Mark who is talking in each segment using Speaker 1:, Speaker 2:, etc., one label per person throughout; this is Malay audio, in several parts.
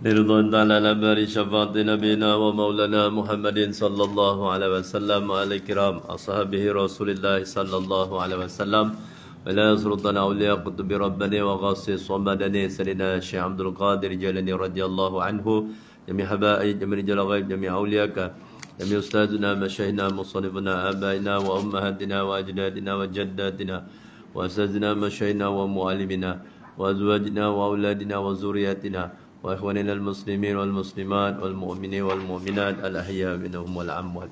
Speaker 1: Ridwan ta'ala labari syafati nabina wa maulana Muhammadin sallallahu alaihi wasallam wa alaihi kiram ashabihi rasulillah sallallahu alaihi wasallam wa la yasrutana awliya kutubi rabbani wa ghassis somadani salina Syekh Abdul Qadir Jalani radiyallahu anhu jami habai jami rijal ghaib jami awliyaka jami ustaduna masyaykhina musannifuna abaina wa ummahatina wa ajdadina wa jaddatina wa asazina masyaykhina wa muallimina wa azwajina wa auladina wa zuriyatina وإخواننا المسلمين والمسلمات والمؤمنين والمؤمنات الأحياء منهم والأموات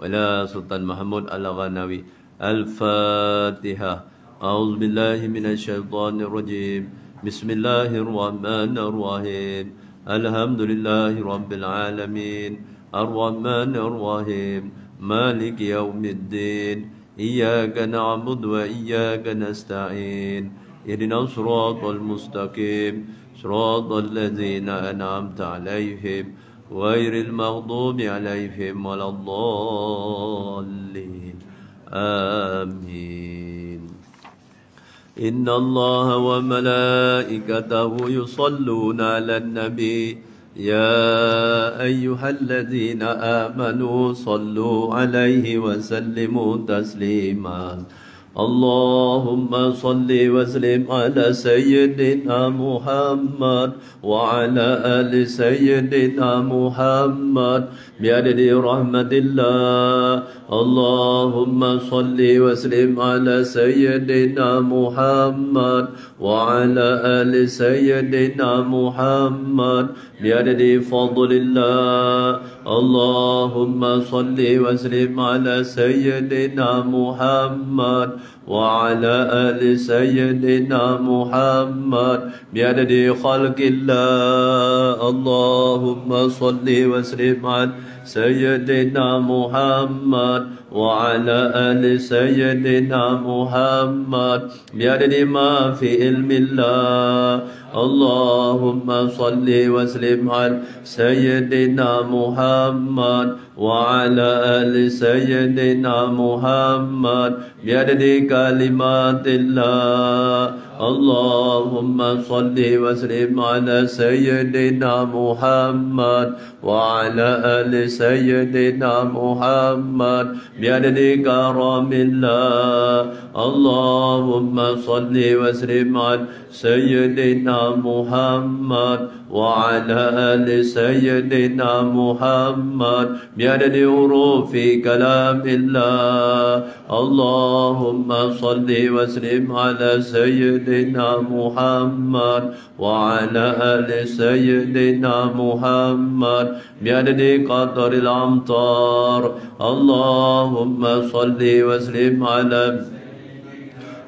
Speaker 1: ولا سلطان محمود الغنوي الفاتحة أعوذ بالله من الشيطان الرجيم بسم الله الرحمن الرحيم الحمد لله رب العالمين الرحمن الرحيم مالك يوم الدين إياك نعبد وإياك نستعين اهدنا الصراط المستقيم صراط الذين أنعمت عليهم غير المغضوب عليهم ولا الضالين آمين إن الله وملائكته يصلون على النبي يا أيها الذين آمنوا صلوا عليه وسلموا تسليما اللهم صل وسلم على سيدنا محمد وعلى آل سيدنا محمد بعدد رحمة الله اللهم صل وسلم على سيدنا محمد وعلى آل سيدنا محمد بعدد فضل الله اللهم صل وسلم على سيدنا محمد وعلى آل سيدنا محمد بعدد خلق الله اللهم صل وسلم على سيدنا محمد وعلى آل سيدنا محمد بعدد ما في علم الله اللهم صل وسلم على سيدنا محمد وعلى آل سيدنا محمد بعدد كلمات الله اللهم صل وسلم على سيدنا محمد وعلى آل سيدنا محمد بعدد كرم الله اللهم صل وسلم على سيدنا محمد وعلى آل سيدنا محمد بعدد حروف كلام الله اللهم صل وسلم على سيدنا محمد وعلى آل سيدنا محمد بعدد قطر الأمطار اللهم صل وسلم على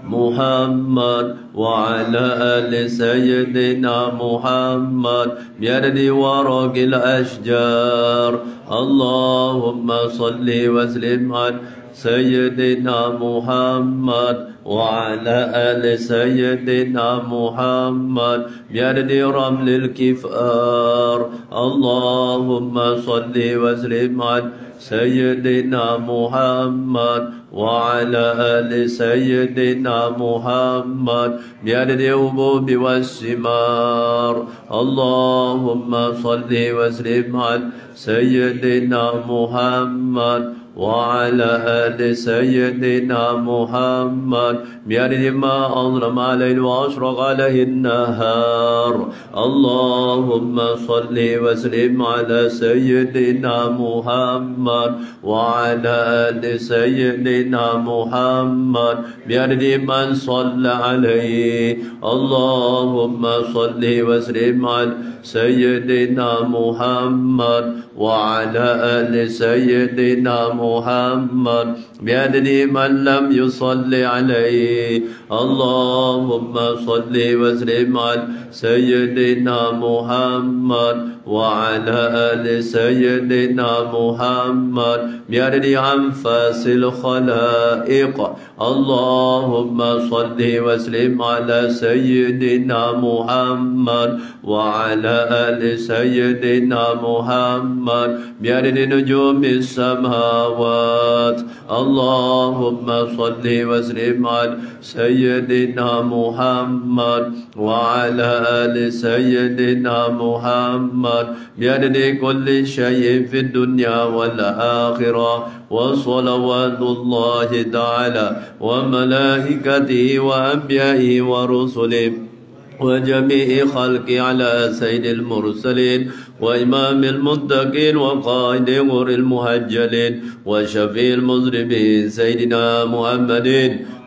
Speaker 1: محمد وعلى آل سيدنا محمد بعدد ورق الأشجار اللهم صل وسلم على سيدنا محمد وعلى آل سيدنا محمد بعدد رمل الكفار اللهم صل وسلم على سيدنا محمد وعلى آل سيدنا محمد بعدد الحبوب والثمار اللهم صل وسلم على سيدنا محمد وعلى آل سيدنا محمد بعدد ما أظلم عليه وأشرق عليه النهار اللهم صل وسلم على سيدنا محمد وعلى آل سيدنا محمد بعدد من صلى عليه اللهم صل وسلم على سيدنا محمد وعلى آل سيدنا محمد بعدد من لم يصل عليه اللهم صل وسلم على سيدنا محمد وعلى آل سيدنا محمد بعدد أنفاس الخلائق اللهم صل وسلم على سيدنا محمد وعلى آل سيدنا محمد محمد بعدد نجوم السماوات اللهم صل وسلم على سيدنا محمد وعلى آل سيدنا محمد بعدد كل شيء في الدنيا والآخرة وصلوات الله تعالى وملائكته وأنبيائه ورسله وجميع خلق على سيد المرسلين وإمام المتقين وقائد غر المهجلين وشفيع المذنبين سيدنا محمد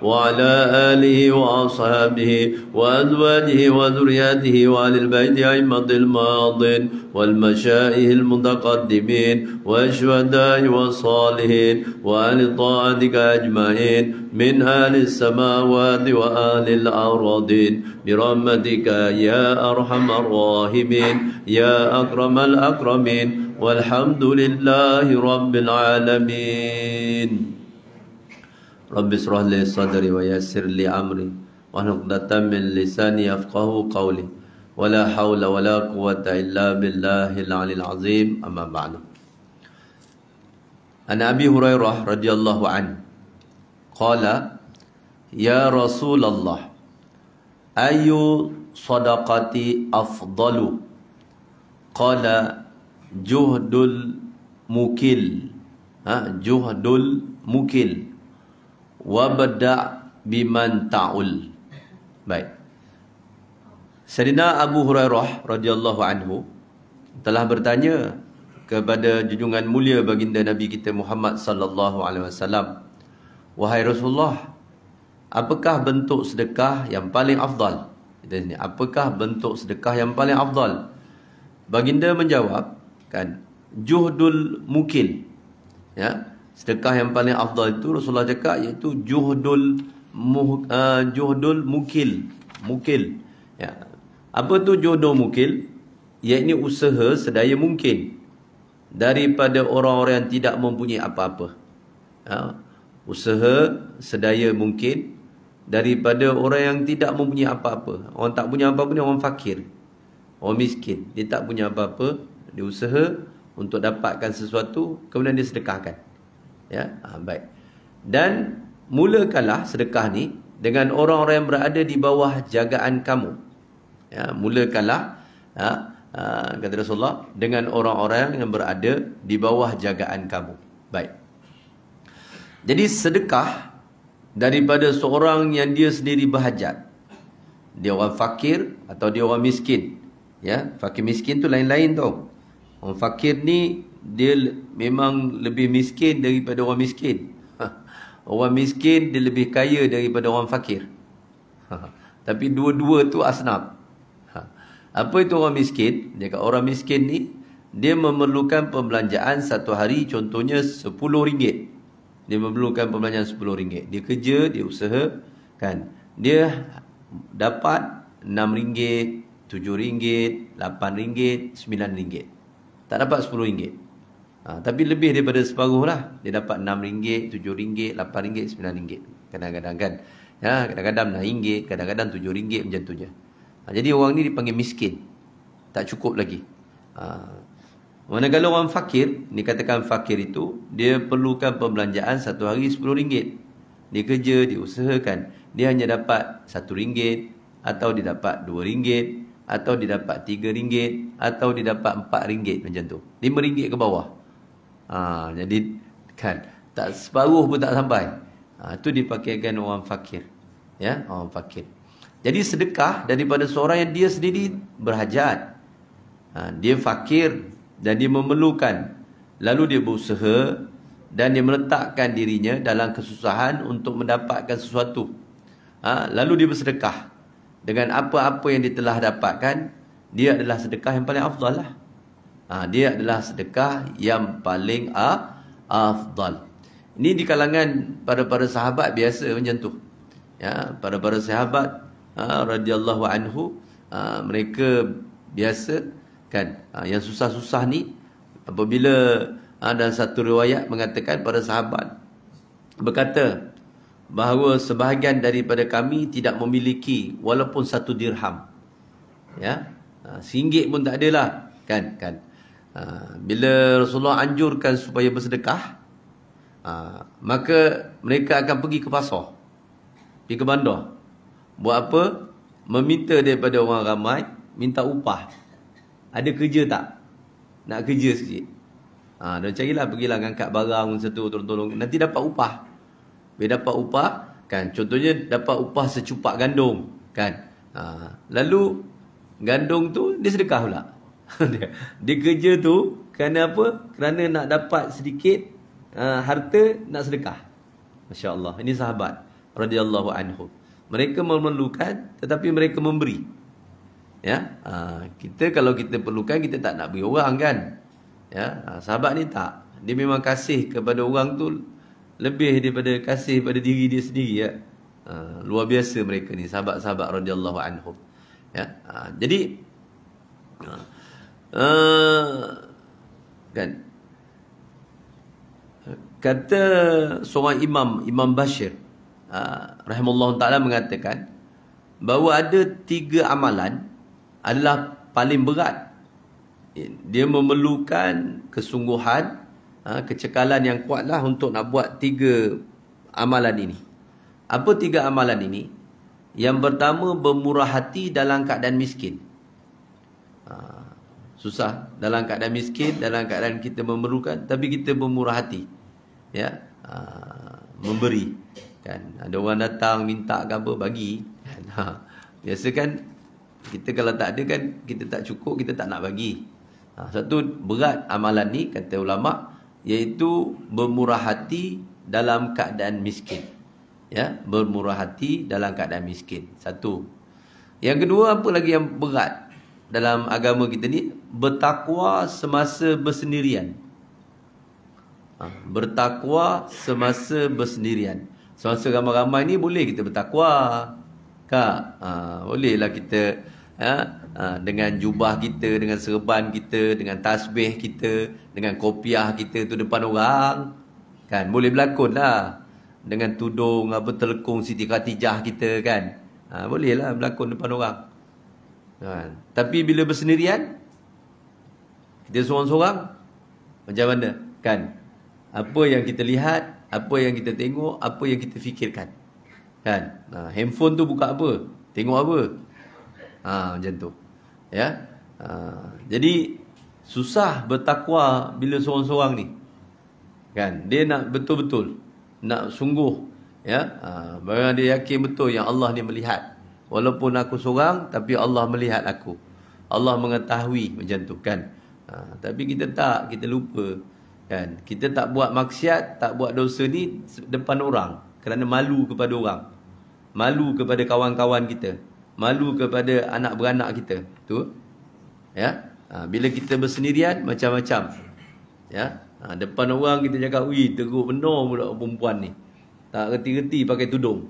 Speaker 1: وعلى آله وأصحابه وأزواجه وذرياته وآل البيت أئمة الماضين والمشايخ المتقدمين والشهداء والصالحين وآل طاعتك أجمعين من آل السماوات وآل الأرضين برحمتك يا أرحم الراحمين يا أكرم الأكرمين والحمد لله رب العالمين رب اشرح لي صدري ويسر لي أمري واحلل عقدة من لساني يفقهوا قولي ولا حول ولا قوة إلا بالله العلي العظيم أما بعد عن أبي هريرة رضي الله عنه قال يا رسول الله أي صدقة أفضل قال جهد المكل جهد المكل وبدأ بمن تعول. Baik. Sayyidina Abu Hurairah radhiyallahu anhu telah bertanya kepada junjungan mulia baginda Nabi kita Muhammad sallallahu alaihi wasallam, wahai Rasulullah, apakah bentuk sedekah yang paling afdal? Apakah bentuk sedekah yang paling afdal? Baginda menjawab, kan, juhdul mukil. Ya, sedekah yang paling afdal itu Rasulullah cakap iaitu juhdul mukil. Mukil. Ya. Apa tu juhdul mukil? Iaitu usaha sedaya mungkin daripada orang-orang yang tidak mempunyai apa-apa. Ya. Usaha sedaya mungkin daripada orang yang tidak mempunyai apa-apa. Orang tak punya apa-apa ni orang fakir, orang miskin. Dia tak punya apa-apa, dia usaha untuk dapatkan sesuatu, kemudian dia sedekahkan. Ya, baik. Dan mulakanlah sedekah ni dengan orang-orang yang berada di bawah jagaan kamu. Ya, mulakanlah kata Rasulullah dengan orang-orang yang berada di bawah jagaan kamu. Baik. Jadi sedekah daripada seorang yang dia sendiri berhajat. Dia orang fakir atau dia orang miskin. Ya, fakir miskin tu lain-lain tau. Orang fakir ni dia memang lebih miskin daripada orang miskin. Orang miskin dia lebih kaya daripada orang fakir. Tapi dua-dua tu asnaf. Apa itu orang miskin? Dia kata orang miskin ni dia memerlukan pembelanjaan satu hari contohnya RM10. Dia memerlukan pembelanjaan RM10. Dia kerja, dia usaha, kan. Dia dapat RM6, RM7, RM8, RM9. Tak dapat RM10. Tapi lebih daripada separuh lah. Dia dapat RM6, RM7, RM8, RM9. Kadang-kadang kan. Ya, kadang-kadang RM6, kadang-kadang RM7 macam tu je. Jadi orang ni dipanggil miskin. Tak cukup lagi. Manakala orang fakir, dikatakan fakir itu, dia perlukan pembelanjaan satu hari RM10. Dia kerja, dia usahakan. Dia hanya dapat RM1, atau dia dapat RM2, atau dia dapat RM3, atau dia dapat RM4 macam tu. RM5 ke bawah. Jadi kan, tak separuh pun tak sampai. Itu dipakaikan orang fakir. Ya, orang fakir. Jadi sedekah daripada seorang yang dia sendiri berhajat. Dia fakir dan dia memerlukan, lalu dia berusaha dan dia meletakkan dirinya dalam kesusahan untuk mendapatkan sesuatu. Lalu dia bersedekah dengan apa-apa yang dia telah dapatkan. Dia adalah sedekah yang paling afdal lah. Dia adalah sedekah yang paling afdal. Ini di kalangan para sahabat biasa macam tu. Ya, para sahabat radhiyallahu anhu, mereka biasa kan, yang susah-susah ni, apabila dan satu riwayat mengatakan para sahabat berkata bahawa sebahagian daripada kami tidak memiliki walaupun 1 dirham. Ya, RM1 pun tak adalah, kan. Bila Rasulullah anjurkan supaya bersedekah, maka mereka akan pergi ke pasar, pergi ke bandar. Buat apa? Meminta daripada orang ramai, minta upah. Ada kerja tak? Nak kerja sikit. Dan carilah, pergilah angkat barang satu, tolong-tolong. Nanti dapat upah. Bila dapat upah, kan, contohnya dapat upah secupak gandum, kan. Lalu gandum tu dia sedekah pula. Dia kerja tu kerana apa? Kerana nak dapat sedikit harta, nak sedekah. Masya-Allah. Ini sahabat radhiyallahu anhu. Mereka memerlukan tetapi mereka memberi. Ya, kita kalau kita perlukan, kita tak nak beri orang, kan. Ya, sahabat ni tak. Dia memang kasih kepada orang tu lebih daripada kasih pada diri dia sendiri, ya. Luar biasa mereka ni, sahabat-sahabat radhiyallahu anhum. Ya, jadi kan, kata seorang Imam Bashir rahimahullah taala mengatakan bahawa ada 3 amalan adalah paling berat. Dia memerlukan kesungguhan, kecekalan yang kuatlah untuk nak buat 3 amalan ini. Apa 3 amalan ini? Yang pertama, bermurah hati dalam keadaan miskin. Susah dalam keadaan miskin, dalam keadaan kita memerlukan, tapi kita bermurah hati, ya, memberi, kan. Ada orang datang minta ke apa, bagi, kan. Biasa kan kita kalau tak ada, kan, kita tak cukup, kita tak nak bagi. Satu berat amalan ni, kata ulama, iaitu bermurah hati dalam keadaan miskin. Ya, bermurah hati dalam keadaan miskin. Satu. Yang kedua, apa lagi yang berat dalam agama kita ni? Bertakwa semasa bersendirian. Bertakwa semasa bersendirian. Semasa ramai-ramai ni boleh kita bertakwa, Kak. Bolehlah kita, dengan jubah kita, dengan serban kita, dengan tasbih kita, dengan kopiah kita tu depan orang, kan, boleh berlakon lah. Dengan tudung telekung Siti Khatijah kita, kan, bolehlah berlakon depan orang, kan. Tapi bila bersendirian, kita seorang-seorang, macam mana, kan? Apa yang kita lihat, apa yang kita tengok, apa yang kita fikirkan, kan. Handphone tu buka apa, tengok apa, macam tu, ya. Jadi susah bertakwa bila seorang-seorang ni, kan. Dia nak betul-betul, nak sungguh, ya. Barang dia yakin betul yang Allah ni melihat. Walaupun aku seorang, tapi Allah melihat aku. Allah mengetahui, macam tu, kan. Tapi kita tak, kita lupa, kan. Kita tak buat maksiat, tak buat dosa ni depan orang kerana malu kepada orang, malu kepada kawan-kawan kita, malu kepada anak beranak kita, tu, ya. Bila kita bersendirian, macam-macam, ya. Depan orang kita cakap, wih, teruk benar budak perempuan ni, tak reti-reti pakai tudung.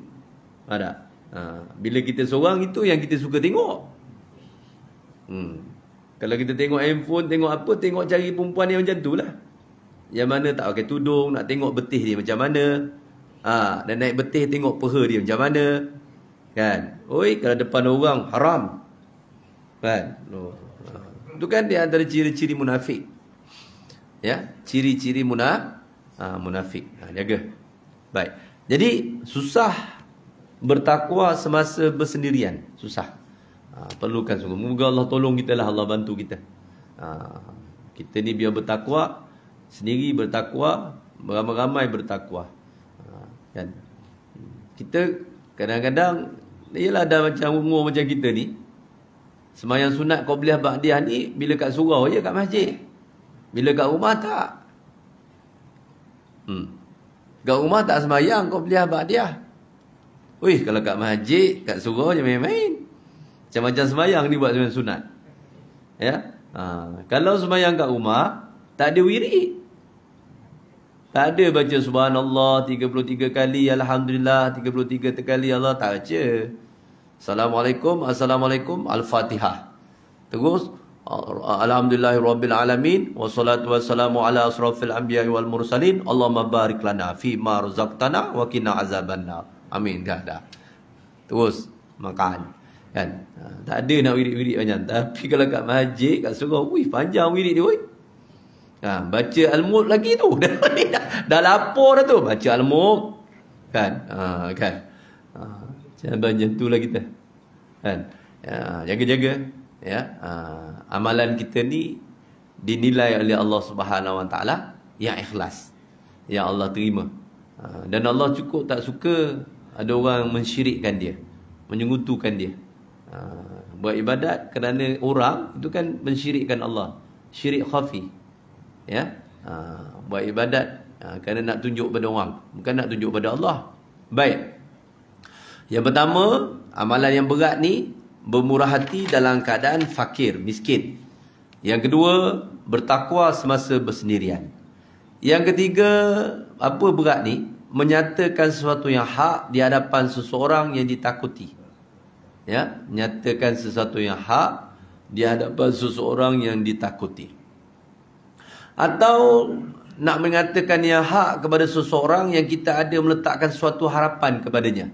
Speaker 1: Ada. Bila kita seorang, itu yang kita suka tengok. Kalau kita tengok handphone, tengok apa, tengok cari perempuan yang macam tu lah. Yang mana tak pakai tudung, nak tengok betih dia macam mana. Dan naik betih, tengok peha dia macam mana, kan. Oi, kalau depan orang, haram, kan. Itu kan dia antara ciri-ciri munafik, ya. Ciri-ciri munafik. Jaga. Baik. Jadi susah bertakwa semasa bersendirian, susah. Perlukan sungguh. Moga Allah tolong kita lah, Allah bantu kita. Kita ni biar bertakwa sendiri, bertakwa beramai-ramai, bertakwa, kan. Kita kadang-kadang, yalah, dah macam umur macam kita ni, sembahyang sunat qabliyah ba'diyah ni bila kat surau je, kat masjid. Bila kat rumah tak. Kat rumah tak sembahyang qabliyah ba'diyah. Wih, kalau kat masjid, kat surau je main-main. Macam-macam sembahyang ni buat sembahyang sunat, ya. Kalau sembahyang kat rumah, tak ada wirid, tak ada baca subhanallah 33 kali, alhamdulillah 33 kali, Allah tak baca. Assalamualaikum, assalamualaikum, al-fatihah. Terus alhamdulillahirabbil alamin wassalatu wassalamu ala asrafil anbiya'i wal mursalin. Allahumma barik lana fi ma razaqtana wa qina azabannar. Amin. Dah. Terus makan, kan. Tak ada nak wirid-wirid banyak. Tapi kalau kat masjid, kat surau, wih, panjang wirid dia, wih. Baca Al-Mulk lagi tu. dah lapor dah tu. Baca Al-Mulk. Kan? Kan? Macam tu lah kita. Kan? Jaga-jaga. Ya. Amalan kita ni dinilai oleh Allah Subhanahu Wa Taala yang ikhlas. Yang Allah terima. Dan Allah cukup tak suka ada orang mensyirikkan dia. Menyekutukan dia. Buat ibadat kerana orang itu kan mensyirikkan Allah. Syirik khafi. Ya. Buat ibadat kerana nak tunjuk pada orang, bukan nak tunjuk pada Allah. Baik. Yang pertama, amalan yang berat ni bermurah hati dalam keadaan fakir, miskin. Yang kedua, bertakwa semasa bersendirian. Yang ketiga, apa berat ni? Menyatakan sesuatu yang hak di hadapan seseorang yang ditakuti. Ya, menyatakan sesuatu yang hak di hadapan seseorang yang ditakuti. Atau nak mengatakan yang hak kepada seseorang yang kita ada meletakkan suatu harapan kepadanya.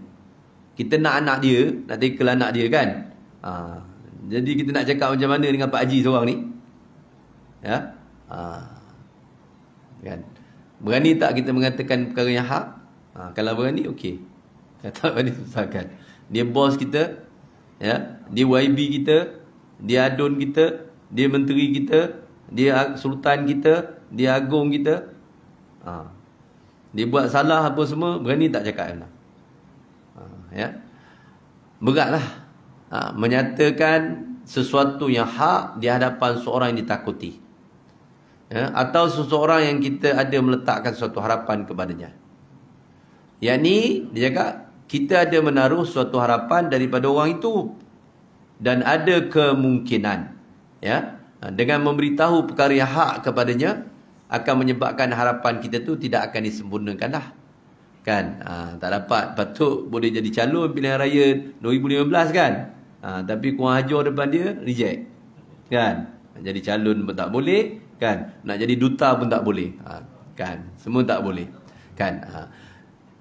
Speaker 1: Kita nak anak dia, nak tackle anak dia kan. Jadi kita nak cakap macam mana dengan Pak Haji seorang ni? Ya. Kan. Berani tak kita mengatakan perkara yang hak? Kalau berani, okey. Kalau tak berani, susahkan. Dia bos kita, ya, dia YB kita, dia adun kita, dia menteri kita, dia sultan kita, dia agung kita. Dia buat salah apa semua, berani tak cakap nak? Ya. Beratlah. Menyatakan sesuatu yang hak di hadapan seorang yang ditakuti. Ya, atau seseorang yang kita ada meletakkan suatu harapan kepadanya. Yang ni dia cakap kita ada menaruh suatu harapan daripada orang itu dan ada kemungkinan, ya, dengan memberitahu perkara yang hak kepadanya akan menyebabkan harapan kita tu tidak akan disempurnakan lah. Kan? Tak dapat, patut boleh jadi calon pilihan raya 2015 kan? Tapi kurang ajar depan dia, reject. Kan? Jadi calon pun tak boleh, kan? Nak jadi duta pun tak boleh. Kan? Semua tak boleh. Kan?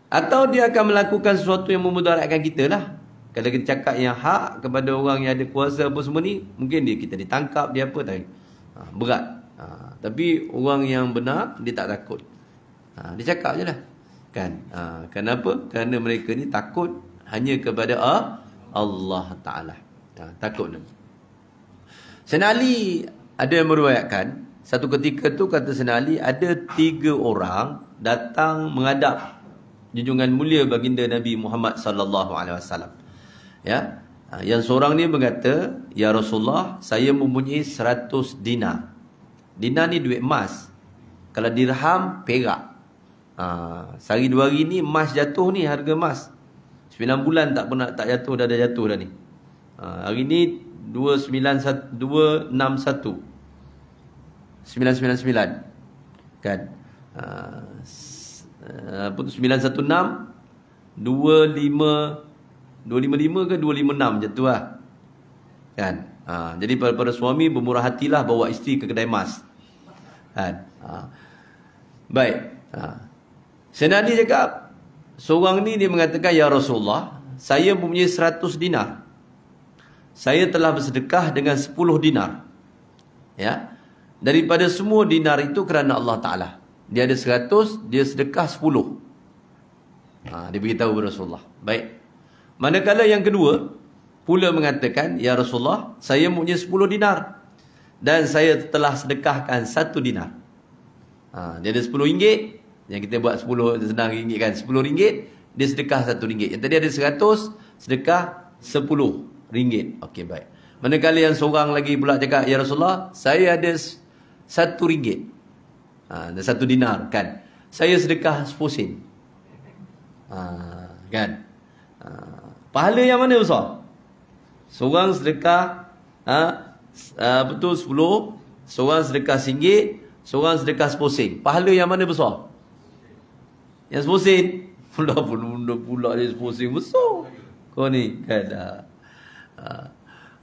Speaker 1: Atau dia akan melakukan sesuatu yang memudaratkan kita lah. Kalau kita cakap yang hak kepada orang yang ada kuasa apa semua ni, mungkin kita ditangkap, dia apa tadi. Berat. Tapi orang yang benar, dia tak takut. Dia cakap je lah. Kan? Kenapa? Kerana mereka ni takut hanya kepada Allah Ta'ala. Takut. Sayyidina Ali ada yang meriwayatkan, satu ketika tu kata Sayyidina Ali, ada 3 orang datang menghadap junjungan mulia baginda Nabi Muhammad sallallahu alaihi wasallam. Ya. Yang seorang ni berkata, "Ya Rasulullah, saya mempunyai 100 dinar." Dinar ni duit emas. Kalau dirham, perak. Sehari 2 hari ni emas jatuh ni, harga emas 9 bulan tak pernah tak jatuh, dah jatuh dah ni. Hari ni 261 999 kan. 916 255 ke 256 jatuh lah. Kan. Jadi para suami bermurah hatilah bawa isteri ke kedai emas. Kan. Baik. Sayyidina Ali cakap, seorang ni dia mengatakan, "Ya Rasulullah, saya mempunyai 100 dinar. Saya telah bersedekah dengan 10 dinar. Ya. Daripada semua dinar itu kerana Allah Ta'ala. Dia ada 100, dia sedekah 10. Dia beritahu kepada Rasulullah. Baik. Manakala yang kedua pula mengatakan, "Ya Rasulullah, saya mempunyai 10 dinar. Dan saya telah sedekahkan 1 dinar." Dia ada 10 ringgit. Yang kita buat 10 senang ringgit kan. 10 ringgit, dia sedekah 1 ringgit. Yang tadi ada 100, sedekah 10 ringgit. Okey, baik. Manakala yang seorang lagi pula cakap, "Ya Rasulullah, saya ada 1 ringgit. Dan 1 dinar kan. Saya sedekah 10 sen." Kan. Pahala yang mana besar? Seorang sedekah betul 10, seorang sedekah RM1, seorang sedekah 10 sen. Pahala yang mana besar? Yang 10 sen. Pula dia 10 sen besar. Kau ni kan.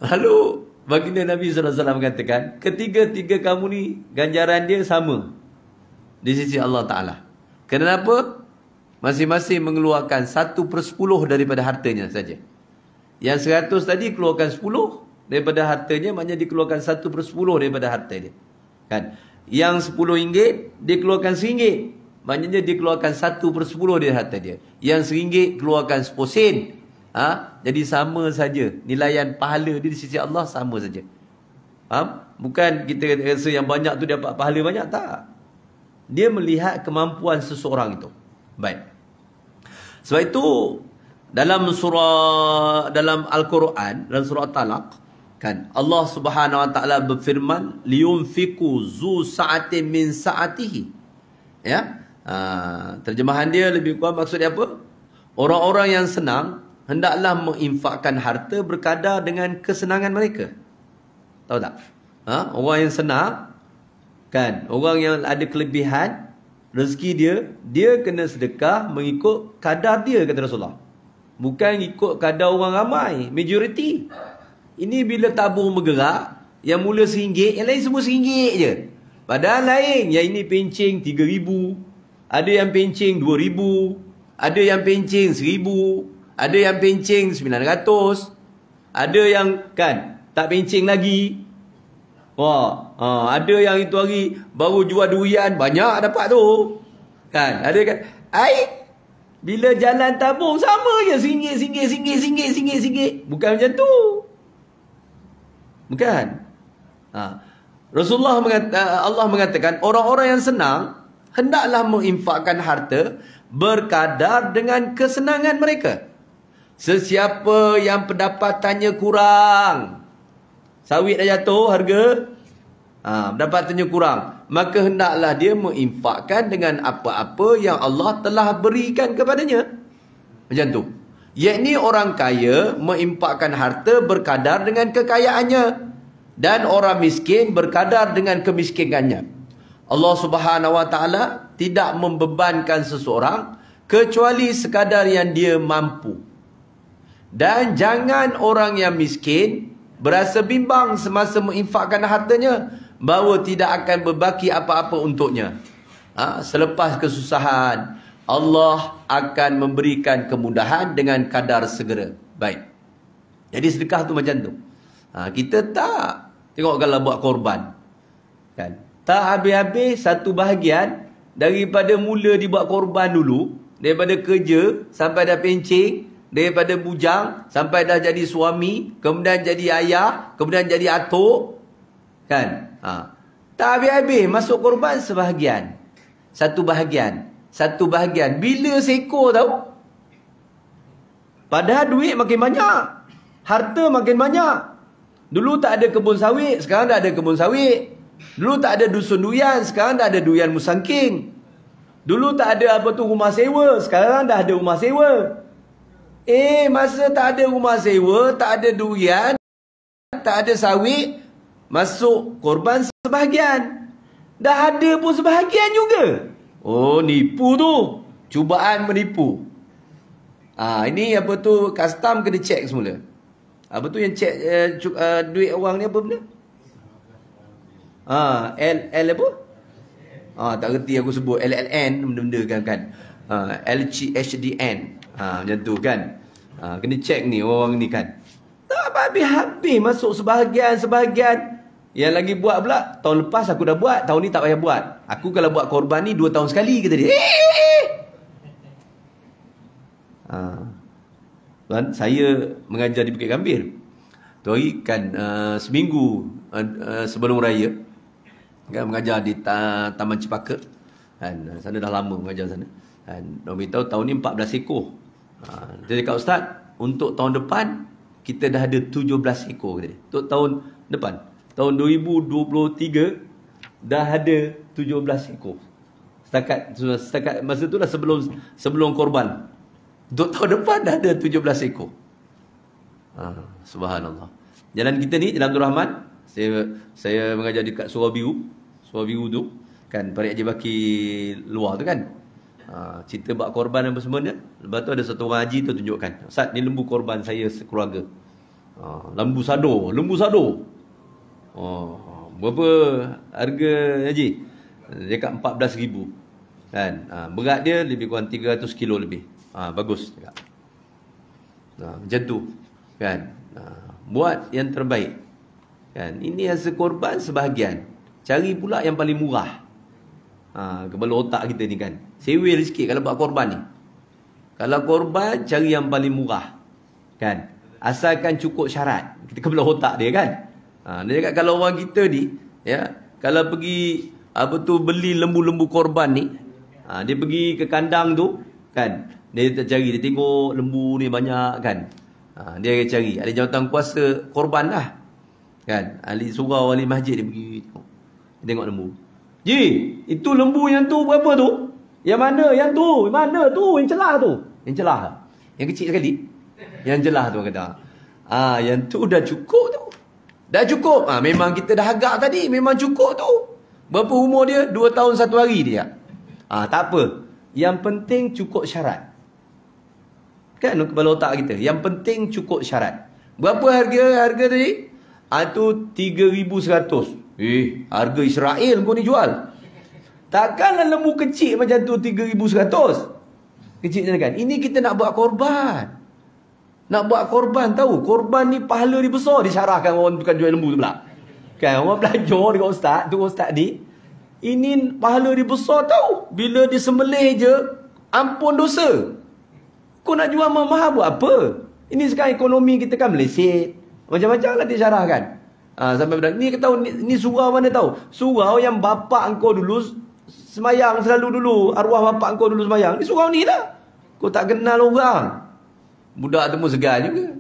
Speaker 1: Lalu baginda Nabi SAW mengatakan, ketiga-tiga kamu ni ganjaran dia sama di sisi Allah Ta'ala. Kenapa? Masing-masing mengeluarkan 1/10 daripada hartanya saja. Yang 100 tadi keluarkan 10 daripada hartanya, maknanya dikeluarkan 1/10 daripada harta dia. Kan?
Speaker 2: Yang RM10 dia keluarkan RM1. Maknanya dia keluarkan 1/10 dari harta dia. Yang RM1 keluarkan 10 sen. Jadi sama saja. Nilaian pahala dia di sisi Allah sama saja. Faham? Bukan kita rasa yang banyak tu dapat pahala banyak. Tak. Dia melihat kemampuan seseorang itu. Baik. Sebab itu dalam Al-Quran, dalam surah Talaq, kan, Allah Subhanahu wa taala berfirman, liyunfiqu zu sa'atin min sa'atihi. Ya. Terjemahan dia lebih kurang maksud dia apa? Orang-orang yang senang hendaklah menginfakkan harta berkadar dengan kesenangan mereka. Tahu tak? Orang yang senang, kan, orang yang ada kelebihan rezeki dia kena sedekah mengikut kadar dia, kata Rasulullah. Bukan ikut kadar orang ramai, majoriti. Ini bila tabung bergerak, yang mula RM1, yang lain semua RM1 je. Padahal lain, yang ini pencing RM3,000, ada yang pencing RM2,000, ada yang pencing RM1,000, ada yang pencing RM900, ada yang kan tak pencing lagi. Ada yang itu hari baru jual durian, banyak dapat tu. Kan, ada kan. Bila jalan tabung sama je RM1. Bukan macam tu. Bukan. Allah mengatakan orang-orang yang senang hendaklah menginfakkan harta berkadar dengan kesenangan mereka. Sesiapa yang pendapatannya kurang, sawit dah jatuh harga, pendapatannya kurang, maka hendaklah dia menginfakkan dengan apa-apa yang Allah telah berikan kepadanya. Macam tu. Yakni orang kaya menginfakkan harta berkadar dengan kekayaannya, dan orang miskin berkadar dengan kemiskinannya. Allah Subhanahu wa taala tidak membebankan seseorang kecuali sekadar yang dia mampu. Dan jangan orang yang miskin berasa bimbang semasa menginfakkan hartanya bahawa tidak akan berbaki apa-apa untuknya. Selepas kesusahan, Allah akan memberikan kemudahan dengan kadar segera. Baik. Jadi sedekah tu macam tu. Kita tak tengok kalau buat korban, kan, tak habis-habis satu bahagian daripada mula dibuat korban dulu, daripada kerja sampai dah pencing, daripada bujang sampai dah jadi suami, kemudian jadi ayah, kemudian jadi atuk, kan. Tak habis-habis masuk korban sebahagian. Satu bahagian. Bila seko tahu? Padahal duit makin banyak, harta makin banyak. Dulu tak ada kebun sawit, sekarang dah ada kebun sawit. Dulu tak ada dusun durian, sekarang dah ada durian musangking. Dulu tak ada rumah sewa, sekarang dah ada rumah sewa. Masa tak ada rumah sewa, tak ada durian, tak ada sawit, masuk korban sebahagian. Dah ada pun sebahagian juga. Nipu tu. Cubaan menipu. Ini custom kena cek semula. Yang cek duit orang ni apa benda? L apa? Tak reti aku sebut. LLN benda-benda kan. LCHDN. Macam tu kan. Kena cek ni orang ni kan. Tak habis-habis masuk sebahagian. Yang lagi buat pula, tahun lepas aku dah buat, tahun ni tak payah buat. Aku kalau buat korban ni 2 tahun sekali kata dia. Tuan, saya mengajar di Bukit Gambir. Tu hari kan seminggu sebelum raya, kan, mengajar di Taman Cepaka. Kan, sana dah lama mengajar sana. Dan dia beritahu tahun ni 14 ekor. Dia cakap, Ustaz, untuk tahun depan kita dah ada 17 ekor. Untuk tahun depan, tahun 2023 dah ada 17 ekor. Setakat masa tu dah sebelum korban. Untuk tahun depan dah ada 17 ekor. Subhanallah. Jalan kita ni, Jalan Abdul Rahman, saya mengajar dekat Surau Biru tu, kan, Parik Haji Baki luar tu kan. Cerita buat korban apa semua dia. Lepas tu ada satu orang haji tu tunjukkan, Ustaz, ni lembu korban saya sekeluarga. Lembu sado. Berapa harga haji? Dia kat 14,000. Kan? Berat dia lebih kurang 300 kilo lebih. Bagus cakap. Macam tu. Kan? Buat yang terbaik. Kan? Ini hasil korban sebahagian. cari pula yang paling murah. Kepala otak kita ni kan. Sewel sikit kalau buat korban ni. Kalau korban, cari yang paling murah. Kan? Asalkan cukup syarat. Kita kepala otak dia kan. Dia cakap kalau orang kita ni, ya, kalau pergi beli lembu-lembu korban ni, dia pergi ke kandang tu, kan? Dia tak cari, dia tengok lembu ni banyak kan. Dia akan cari. Ada jawatan kuasa korban lah. Kan? Ahli surau, ahli masjid dia pergi tengok. Dia tengok lembu. Ji, itu lembu yang tu berapa tu? Yang mana? Yang tu? Mana tu? Yang celah tu? Yang celah. Yang kecil sekali. Yang celah tu kata. Yang tu dah cukup tu. Dah cukup. Memang kita dah agak tadi. Memang cukup tu. Berapa umur dia? 2 tahun 1 hari dia. Tak apa. Yang penting cukup syarat. Kan kepala otak kita. Yang penting cukup syarat. Berapa harga tadi? Itu 3,100. Harga Israel kau ni jual. Takkanlah lembu kecil macam tu 3,100. Kecil kan. Ini kita nak buat korban. Nak buat korban tahu. Korban ni pahala dia besar. Disyarahkan orang tukang jual lembu tu pula. Kan orang belajar dengan ustaz. Tu ustaz ni. Ini pahala dia besar tahu. Bila disembelih je. Ampun dosa. Kau nak jual mahal buat apa? Ini sekarang ekonomi kita kan meleset. Macam-macam lah disyarahkan. Sampai pada ni kita tahu ni surau mana tahu? Surau yang bapak engkau dulu semayang selalu dulu. Arwah bapak engkau dulu semayang. Ni surau ni lah. Kau tak kenal orang. Budak tu pun segar juga.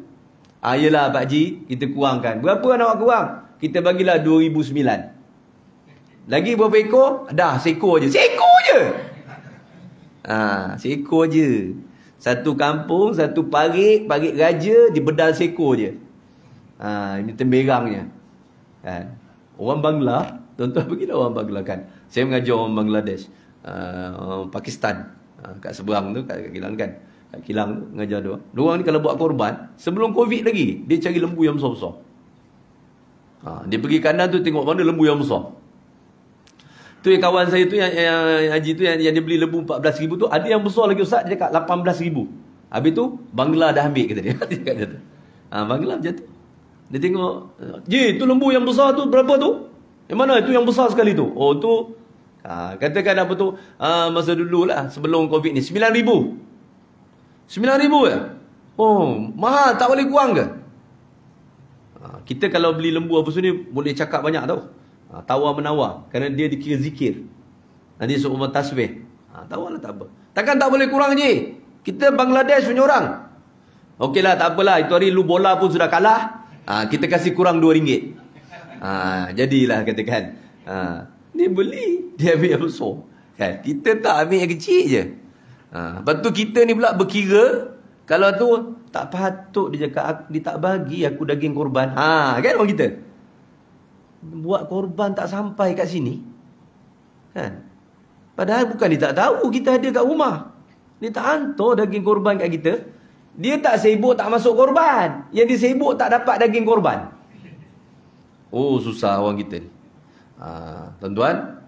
Speaker 2: Yelah Pak Ji, kita kurangkan. Berapa nak kurang? Kita bagilah 2,009. Lagi berapa ekor? Dah, seekor je. Seekor je! Seekor je. Satu kampung, satu parit raja, di bedal seekor je. Ini temberangnya. Kan? Orang Bangla, tuan-tuan pergi dah orang Bangla kan. Saya mengajar orang Bangladesh. Orang Pakistan. Kat seberang tu, kat Kilang kan. Kat Kilang tu, mengajar dia. Diorang ni kalau buat korban, sebelum Covid lagi, dia cari lembu yang besar-besar. Dia pergi kanan tu, tengok mana lembu yang besar. Tu yang kawan saya tu, yang Haji tu, yang dia beli lembu 14,000 tu, ada yang besar lagi Ustaz, dia cakap 18,000. Habis tu, Bangla dah ambil, kata dia. Dia cakap dia tu. Bangla macam tu. Dia tengok, Ji, tu lembu yang besar tu, berapa tu? Yang mana? Itu yang besar sekali tu. Oh, tu, katakan apa tu, masa dulu lah, sebelum Covid ni, 9,000. 9,000 ya? Oh, mahal, tak boleh kurang ke? Kita kalau beli lembu apa semua ni, boleh cakap banyak tau. Tawar-menawar. Kerana dia dikira zikir. Nanti seumpama tasbih. Tawarlah tak apa. Takkan tak boleh kurang je. Kita Bangladesh punya orang. Okeylah, tak apalah. Itu hari lu bola pun sudah kalah. Kita kasih kurang RM2. Jadilah katakan. Dia beli. Dia ambil yang besar. Kan? Kita tak ambil yang kecil je. Lepas tu kita ni pula berkira. Kalau tu tak patut dia cakap, dia tak bagi aku daging korban. Kan orang kita? Buat korban tak sampai kat sini. Kan? Padahal bukan dia tak tahu kita ada kat rumah. Dia tak hantar daging korban kat kita. Dia tak sibuk tak masuk korban. Yang dia sibuk tak dapat daging korban. Oh, susah orang kita ni. Tuan-tuan,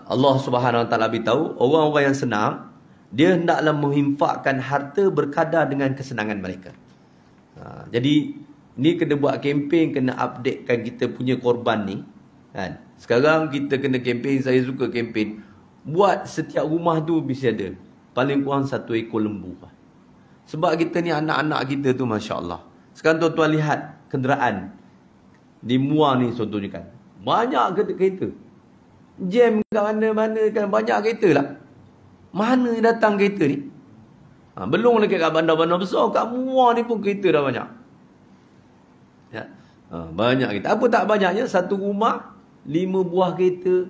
Speaker 2: Allah Subhanahu Wa Taala beritahu orang-orang yang senang, dia hendaklah menginfakkan harta berkadar dengan kesenangan mereka. Jadi ni kena buat kempen, kena updatekan kita punya korban ni. Kan? Sekarang kita kena kempen, saya suka kempen. Buat setiap rumah tu mesti ada. Paling kurang 1 ekor lembu. Sebab kita ni anak-anak kita tu Masya Allah. Sekarang tuan-tuan lihat kenderaan. Di Muar ni contohnya kan. Banyak kereta. Jam kat mana-mana kan. Banyak kereta lah. Mana datang kereta ni? Belum lagi kat bandar-bandar besar. Kat Muar ni pun kereta dah banyak. Ya. Banyak kereta. Apa tak banyaknya? Satu rumah 5 buah kereta,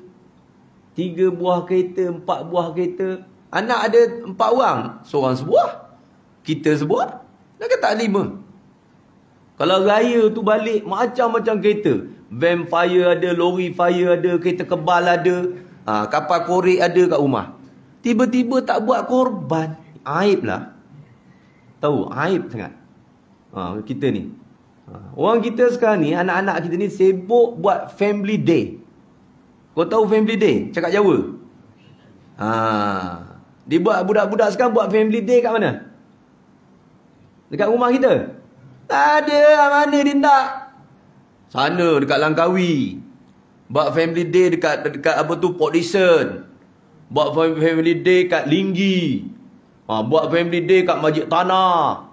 Speaker 2: 3 buah kereta, 4 buah kereta. Anak ada 4 orang. Seorang sebuah. Kita sebuah. Dah kata 5. Kalau raya tu balik, macam-macam kereta. Van fire ada, lori fire ada, kereta kebal ada, kapal korek ada kat rumah. Tiba-tiba tak buat korban. Aib lah. Tahu, aib sangat. Kita ni. Orang kita sekarang ni, anak-anak kita ni sibuk buat family day. Kau tahu family day? Cakap Jawa. Dia buat, budak-budak sekarang buat family day kat mana? Dekat rumah kita? Tak ada. Mana dia nak? Sana dekat Langkawi. Buat family day dekat apa tu, Port Dickson. Buat family day kat Linggi. Buat family day kat Masjid Tanah.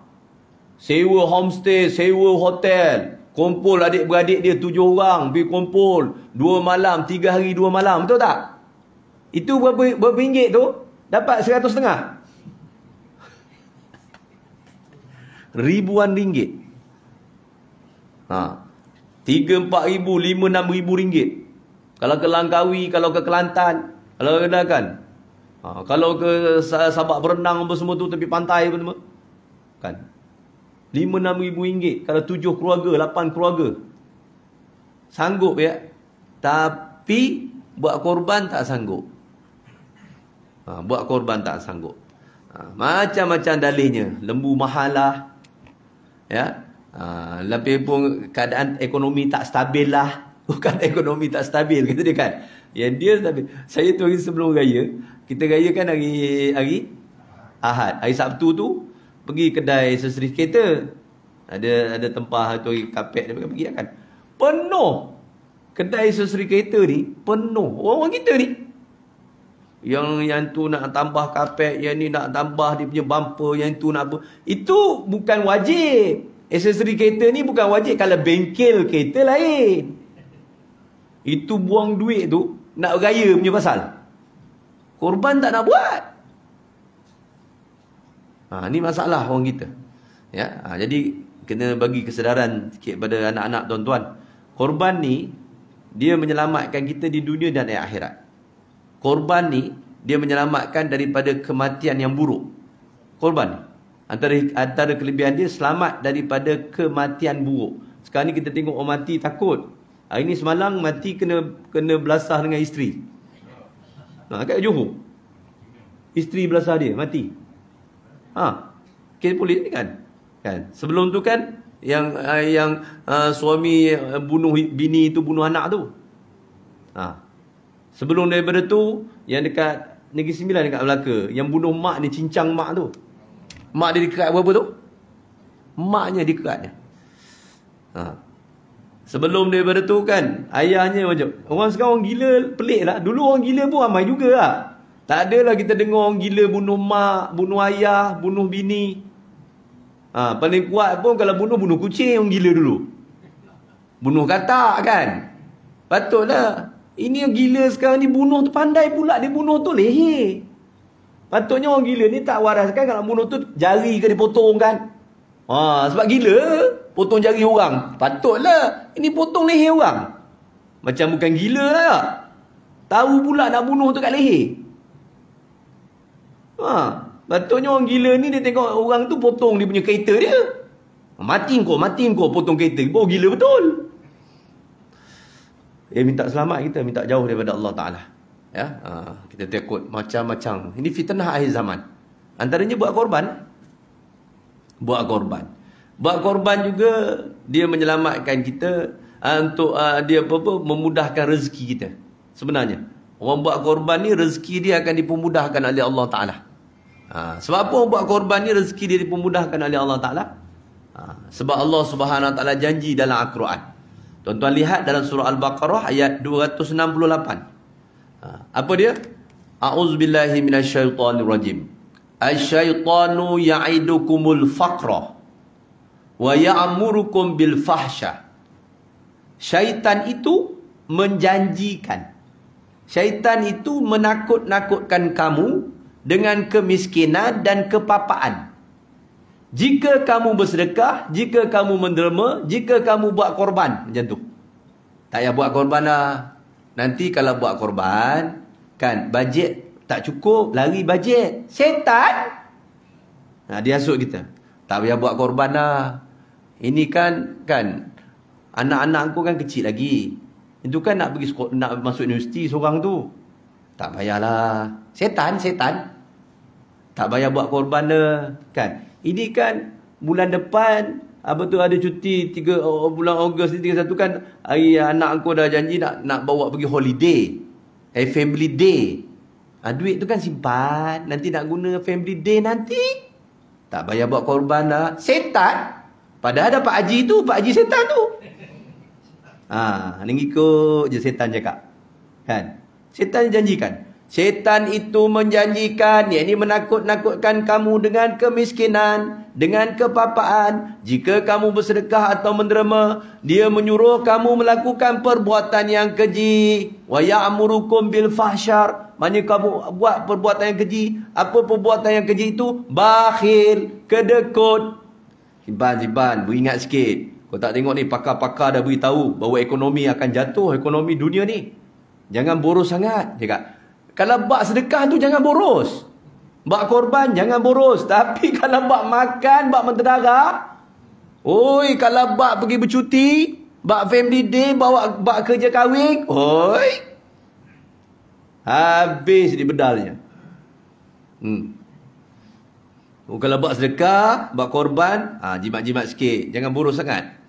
Speaker 2: Sewa homestay, sewa hotel. Kumpul adik-beradik dia 7 orang. Pergi kumpul 2 malam, 3 hari 2 malam. Betul tak? Itu berapa ringgit tu? Dapat 100.5. Ribuan ringgit. 3-4 ribu, 5-6 ribu ringgit. Kalau ke Langkawi, kalau ke Kelantan, kalau ke Kedakan, kalau ke Sabak berenang apa semua tu, tepi pantai apa semua, kan, 5-6 ribu ringgit. Kalau 7 keluarga, 8 keluarga, sanggup ya. Tapi buat korban tak sanggup. Buat korban tak sanggup. Macam-macam dalihnya. Lembu mahal lah, ya. Lebih pun keadaan ekonomi tak stabil lah. Bukan ekonomi tak stabil, kata dia kan. Yang dia stabil. Saya tu hari sebelum raya, kita rayakan hari Ahad. Hari Sabtu tu pergi kedai accessories kereta. Ada tempah tu, kapet dia pergi kan. Penuh. Kedai accessories kereta ni penuh. Orang kita ni. Yang tu nak tambah kapet, yang ni nak tambah dia punya bumper, yang tu nak apa. Itu bukan wajib. Aksesori kereta ni bukan wajib. Kalau bengkel kereta lain. Itu buang duit tu nak raya punya pasal. Korban tak nak buat. Ni masalah orang kita. Ya, jadi kena bagi kesedaran sikit pada anak-anak tuan-tuan. Korban ni dia menyelamatkan kita di dunia dan di akhirat. Korban ni dia menyelamatkan daripada kematian yang buruk. Korban ni antara kelebihan dia, selamat daripada kematian buruk. Sekarang ni kita tengok orang mati takut. Hari ni semalam mati kena belasah dengan isteri. Kat Johor. Isteri belasah dia mati. Kes polis ni kan. Sebelum tu kan yang suami bunuh bini tu, bunuh anak tu. Sebelum daripada tu yang dekat Negeri Sembilan dekat Melaka, yang bunuh mak ni, cincang mak tu. Mak dia dikerat berapa tu? Maknya dikeratnya. Sebelum daripada tu kan, ayahnya macam, orang sekarang orang gila pelik lah. Dulu orang gila pun ramai juga lah. Tak adalah kita dengar orang gila bunuh mak, bunuh ayah, bunuh bini. Paling kuat pun kalau bunuh kucing, orang gila dulu. Bunuh katak kan. Patutlah. Ini yang gila sekarang ni bunuh tu pandai pula dia bunuh tu leher. Patutnya orang gila ni tak waras kan, kalau bunuh tu jari ke dipotong kan. Sebab gila potong jari orang. Patutlah ini potong leher orang. Macam bukan gila lah. Tahu pula nak bunuh tu kat leher. Patutnya orang gila ni dia tengok orang tu potong dia punya kereta dia. Mati kau potong kereta. Oh gila betul. Minta selamat kita, minta jauh daripada Allah Ta'ala. Ya, kita takut macam-macam. Ini fitnah akhir zaman. Antaranya buat korban. Buat korban juga dia menyelamatkan kita untuk dia memudahkan rezeki kita. Sebenarnya orang buat korban ni rezeki dia akan dipermudahkan oleh Allah Ta'ala. Sebab apa orang buat korban ni rezeki dia dipermudahkan oleh Allah Ta'ala? Sebab Allah Subhanahu Wa Ta'ala janji dalam Al-Quran. Tuan-tuan lihat dalam surah Al-Baqarah ayat 268. Apa dia? A'udzubillahi minasyaitonirrajim. Asyaitanu ya'idukumul faqra wa ya'murukum bil fahsya. Syaitan itu menjanjikan. Syaitan itu menakut-nakutkan kamu dengan kemiskinan dan kepapaan. Jika kamu bersedekah, jika kamu menderma, jika kamu buat korban. Macam tu. Tak payah buat korban lah. Nanti kalau buat korban, kan, bajet tak cukup, lari bajet. Setan. Dia hasut kita. Tak payah buat korban lah. Ini kan, anak-anak aku kan kecil lagi. Itu kan nak pergi sekolah, nak masuk universiti seorang tu. Tak payahlah. Setan. Tak payah buat korban lah. Kan. Ini kan bulan depan ada cuti 3 bulan Ogos ni 31 kan, hari anak aku dah janji nak bawa pergi holiday. Family day. Duit tu kan simpan, nanti nak guna family day nanti. Tak payah buat korban lah. Setan. Padahal ada Pak Haji tu, Pak Haji setan tu. Ni ikut je setan cakap. Kan? Setan janjikan. Setan itu menjanjikan, yakni menakut-nakutkan kamu dengan kemiskinan, dengan kepapaan. Jika kamu bersedekah atau menderma, dia menyuruh kamu melakukan perbuatan yang keji. Wa ya'murukum bil fahsyar. Maknanya kamu buat perbuatan yang keji. Apa perbuatan yang keji itu? Bakhil, kedekut. Simpan, beringat sikit. Kau tak tengok ni, pakar-pakar dah beritahu bahawa ekonomi akan jatuh, ekonomi dunia ni. Jangan boros sangat. Cakap, kalau bak sedekah tu jangan boros. Bak korban jangan boros. Tapi kalau bak makan, bak mentedara, oi, kalau bak pergi bercuti, bak family day, bawa bak kerja kahwin, oi, habis di bedalnya. Kalau bak sedekah, bak korban, jimat-jimat sikit. Jangan boros sangat.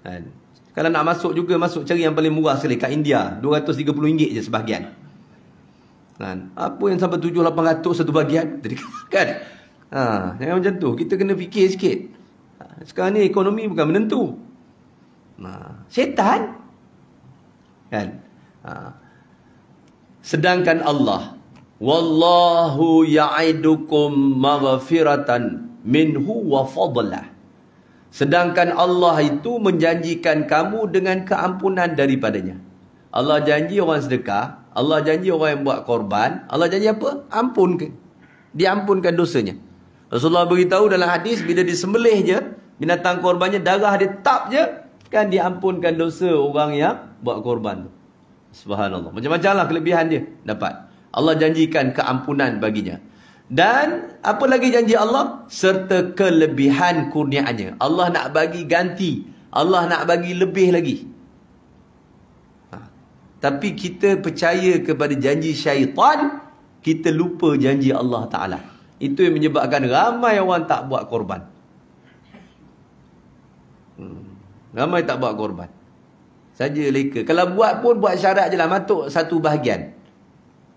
Speaker 2: Kan? Kalau nak masuk juga, masuk cari yang paling murah sekali kat India. RM230 je sebahagian. Kan? Apa yang sampai 700-800 satu bahagian? Kan? Jangan macam tu. Kita kena fikir sikit. Sekarang ni ekonomi bukan menentu. Setan. Kan? Sedangkan Allah, wallahu ya'idukum maghfiratan minhu wa fadlah. Sedangkan Allah itu menjanjikan kamu dengan keampunan daripadanya. Allah janji orang sedekah, Allah janji orang yang buat korban, Allah janji apa? Ampunkan. Diampunkan dosanya. Rasulullah beritahu dalam hadis, bila disembelih je binatang korbannya, darah dia tap je, kan diampunkan dosa orang yang buat korban tu. Subhanallah. Macam-macam lah kelebihan dia dapat. Allah janjikan keampunan baginya. Dan apa lagi janji Allah? Serta kelebihan kurniaannya. Allah nak bagi ganti. Allah nak bagi lebih lagi. Tapi kita percaya kepada janji syaitan, kita lupa janji Allah Ta'ala. Itu yang menyebabkan ramai orang tak buat korban. Ramai tak buat korban. Saja leka. Kalau buat pun buat syarat je lah. Matuk satu bahagian.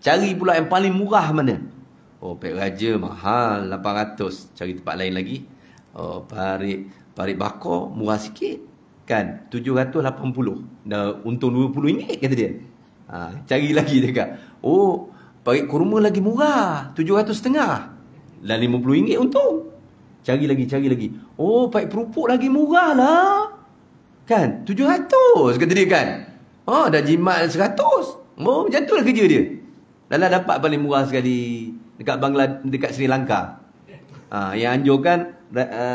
Speaker 2: Cari pula yang paling murah mana? Oh, Pek Raja mahal 800. Cari tempat lain lagi. Oh, Parit Bakar murah sikit. Kan 780. Dah untung RM20 kata dia. Cari lagi dekat. Oh, Parit Kurma lagi murah, 750. Dah RM50 untung. Cari lagi. Oh, Parit Perupuk lagi murah lah. Kan 700 kata dia kan. Oh, dah jimat 100. Oh, macam tu lah kerja dia. Dah dapat paling murah sekali dekat Bangladesh, dekat Sri Lanka. Yang anjurkan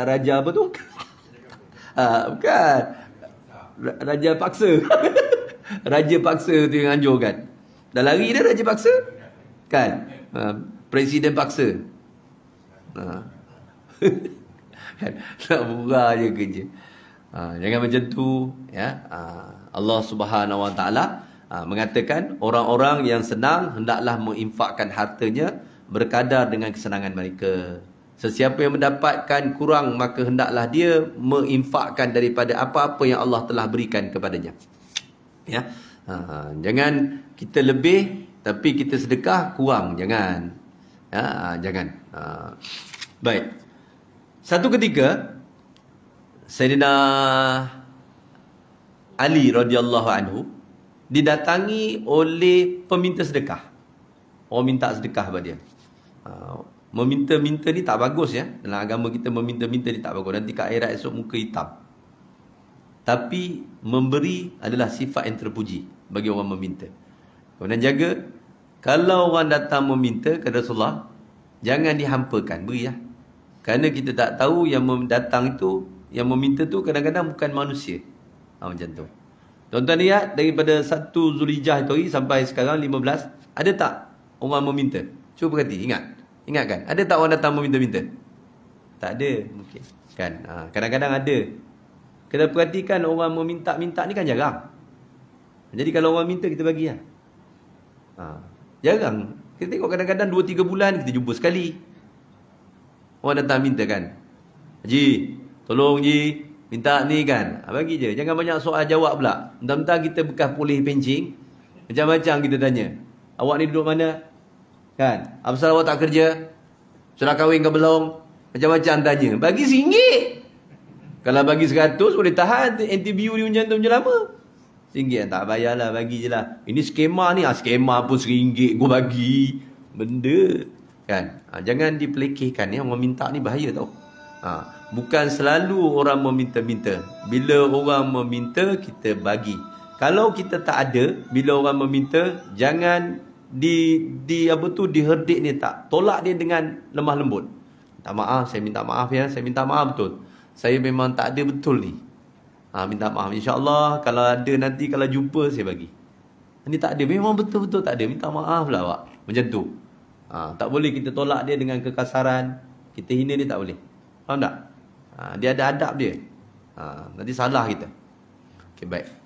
Speaker 2: raja apa tu? Bukan. Raja paksa. Raja paksa tu yang anjurkan. Dah lari dah raja paksa? Kan? Presiden paksa. Nak murah je kerja. Jangan macam tu, ya. Allah Subhanahu Wa Taala mengatakan orang-orang yang senang hendaklah menginfakkan hartanya berkadar dengan kesenangan mereka. Sesiapa yang mendapatkan kurang, maka hendaklah dia menginfakkan daripada apa-apa yang Allah telah berikan kepadanya. Ya. Jangan kita lebih tapi kita sedekah kurang, jangan. Ya, jangan. Baik. Satu ketika Sayyidina Ali radhiyallahu anhu didatangi oleh peminta sedekah. Orang minta sedekah kepada dia. Meminta-minta ni tak bagus ya. Dalam agama kita meminta-minta ni tak bagus. Nanti kat akhirat esok muka hitam. Tapi memberi adalah sifat yang terpuji bagi orang meminta. Kemudian jaga, kalau orang datang meminta ke Rasulullah, jangan dihampakan, beri ya. Kerana kita tak tahu yang datang itu, yang meminta tu kadang-kadang bukan manusia. Macam tu. Tuan-tuan lihat daripada 1 Zulhijjah itu sampai sekarang 15, ada tak orang meminta? Cuba perhati, ingat kan? Ada tak orang datang meminta-minta? Tak ada mungkin. Kan? Kadang-kadang ada. Kita perhatikan orang meminta-minta ni kan jarang. Jadi kalau orang minta kita bagi lah. Jarang. Kita tengok kadang-kadang 2-3 bulan kita jumpa sekali. Orang datang minta kan. Haji, tolong Ji, minta ni kan. Bagi je. Jangan banyak soal jawab pula. Mentang-mentang kita bekas polis pencing, macam-macam kita tanya. Awak ni duduk mana? Kan? Apa pasal awak tak kerja? Sudah kahwin ke belum? Macam-macam tanya. Bagi RM1. Kalau bagi 100 boleh tahan NTBU ni macam tu macam lama. RM1 tak bayarlah, bagi je lah. Ini skema ni, skema pun RM1 gua bagi. Benda kan. Jangan dipelekehkan ya. Orang minta ni bahaya tau. Bukan selalu orang meminta-minta. Bila orang meminta, kita bagi. Kalau kita tak ada, bila orang meminta, jangan diherdik ni tak. Tolak dia dengan lemah lembut. Minta maaf, saya minta maaf ya. Saya minta maaf betul. Saya memang tak ada betul ni. Minta maaf. InsyaAllah kalau ada nanti, kalau jumpa saya bagi. Ini tak ada. Memang betul-betul tak ada. Minta maaf lah Pak. Macam tu. Tak boleh kita tolak dia dengan kekasaran. Kita hina dia tak boleh. Faham tak? Dia ada adab dia. Nanti salah kita. Okay, baik.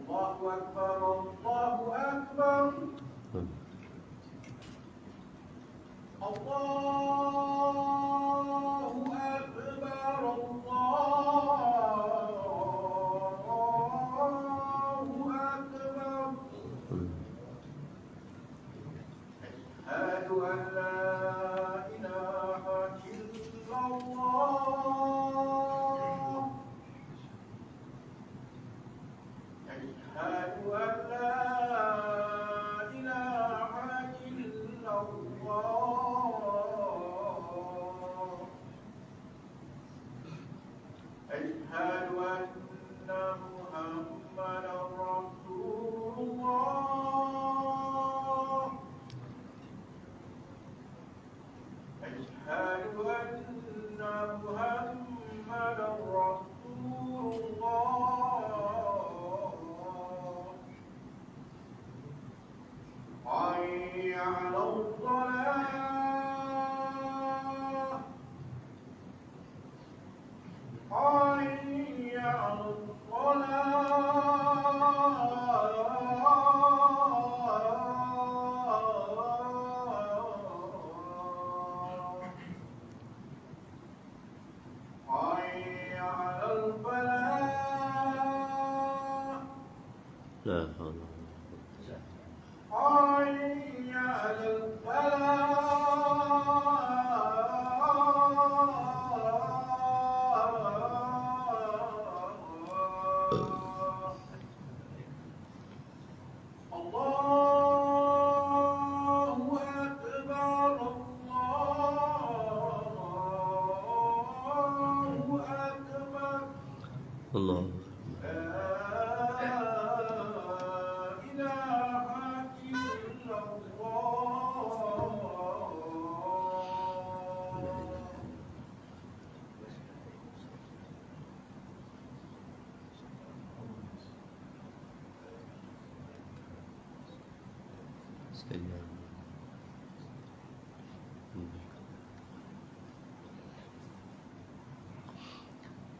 Speaker 3: Allahu Akbar, Allahu Akbar. Allahu Akbar, Allahu Akbar. Asyhadu an la ilaha illallah. أشهد أن لا إله إلا الله. أشهد أن محمدا رسول الله. أشهد أن محمدا رسول الله. حي على الصلاة. حي على الصلاة. حي على الفلاح.
Speaker 1: لا حول
Speaker 3: حي على الفلاح. الله أكبر، الله أكبر.
Speaker 1: الله.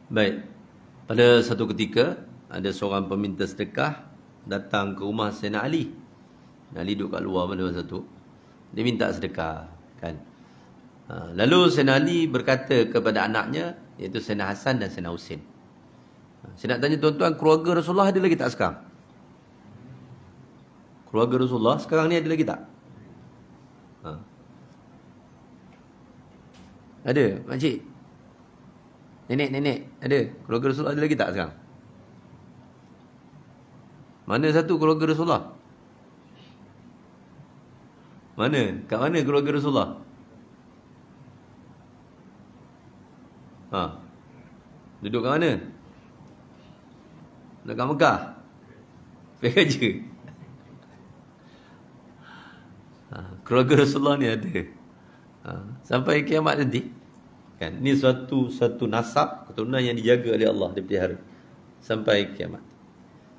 Speaker 1: Baik. Pada satu ketika ada seorang peminta sedekah datang ke rumah Sayyidina Ali. Ali duduk kat luar pada masa tu. Dia minta sedekah, kan. Lalu Sayyidina Ali berkata kepada anaknya, iaitu Sayyidina Hasan dan Sayyidina Husin. Saya nak tanya tuan-tuan, keluarga Rasulullah ada lagi tak sekarang? Keluarga Rasulullah sekarang ni ada lagi tak? Ada, makcik? Nenek-nenek ada? Keluarga Rasulullah ada lagi tak sekarang? Mana satu keluarga Rasulullah? Mana? Kat mana keluarga Rasulullah? Duduk kat mana? Dekat Mekah? Pergi kerja? Keluarga Rasulullah ni ada. Sampai kiamat nanti. Kan? Ini suatu nasab keturunan yang dijaga oleh Allah, dipelihara sampai kiamat.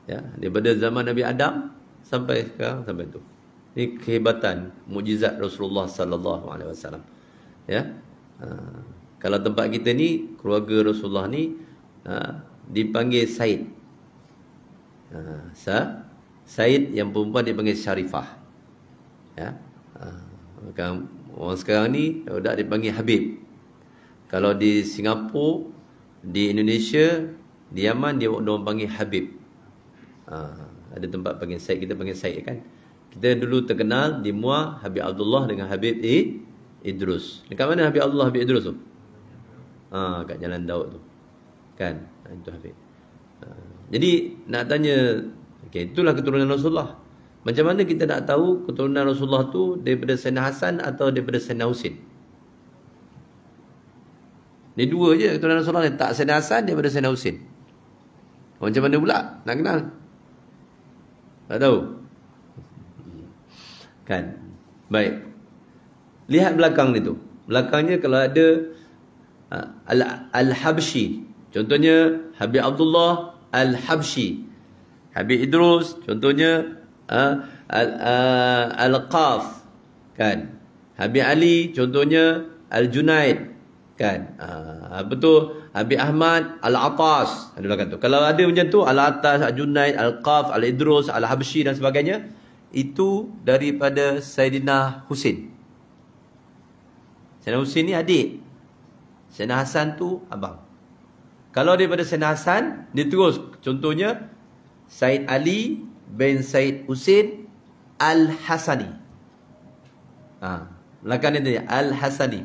Speaker 1: Ya, daripada zaman Nabi Adam sampai sekarang sampai tu. Ini kehebatan mukjizat Rasulullah sallallahu alaihi wasallam. Ya. Kalau tempat kita ni, keluarga Rasulullah ni dipanggil Said. Said yang perempuan dipanggil Syarifah. Ya. Orang sekarang ni budak dipanggil Habib. Kalau di Singapura, di Indonesia, di Yaman dia orang panggil Habib. Ada tempat panggil Said, kita panggil Said kan. Kita dulu terkenal di Muar Habib Abdullah dengan Habib Idrus. Dekat mana Habib Abdullah, Habib Idrus tu? Kat Jalan Daud tu. Kan? Itu Habib. Jadi nak tanya, okey, itulah keturunan Rasulullah. Macam mana kita nak tahu keturunan Rasulullah tu daripada Sayyidina Hasan atau daripada Sayyidina Husin? Ni dua je keturunan Rasulullah ni, tak Sayyidina Hasan daripada Sayyidina Husin. Macam mana pula nak kenal? Tak tahu. Kan? Baik. Lihat belakang ni tu. Belakangnya kalau ada Al-Habsyi. Contohnya Habib Abdullah Al-Habsyi. Habib Idrus. Contohnya Al-Qaf. Kan? Habib Ali. Contohnya Al-Junaid. Kan? Apa tu? Habib Ahmad Al-Atas. Ada belakang tu. Kalau ada macam tu, Al-Atas, Al-Junaid, Al-Qaf, Al-Idrus, Al-Habsyi dan sebagainya, itu daripada Sayyidina Husin. Sayyidina Husin ni adik. Sayyidina Hasan tu abang. Kalau daripada Sayyidina Hasan, dia terus. Contohnya, Said Ali bin Said Husin Al-Hasani. Belakang dia Al-Hasani.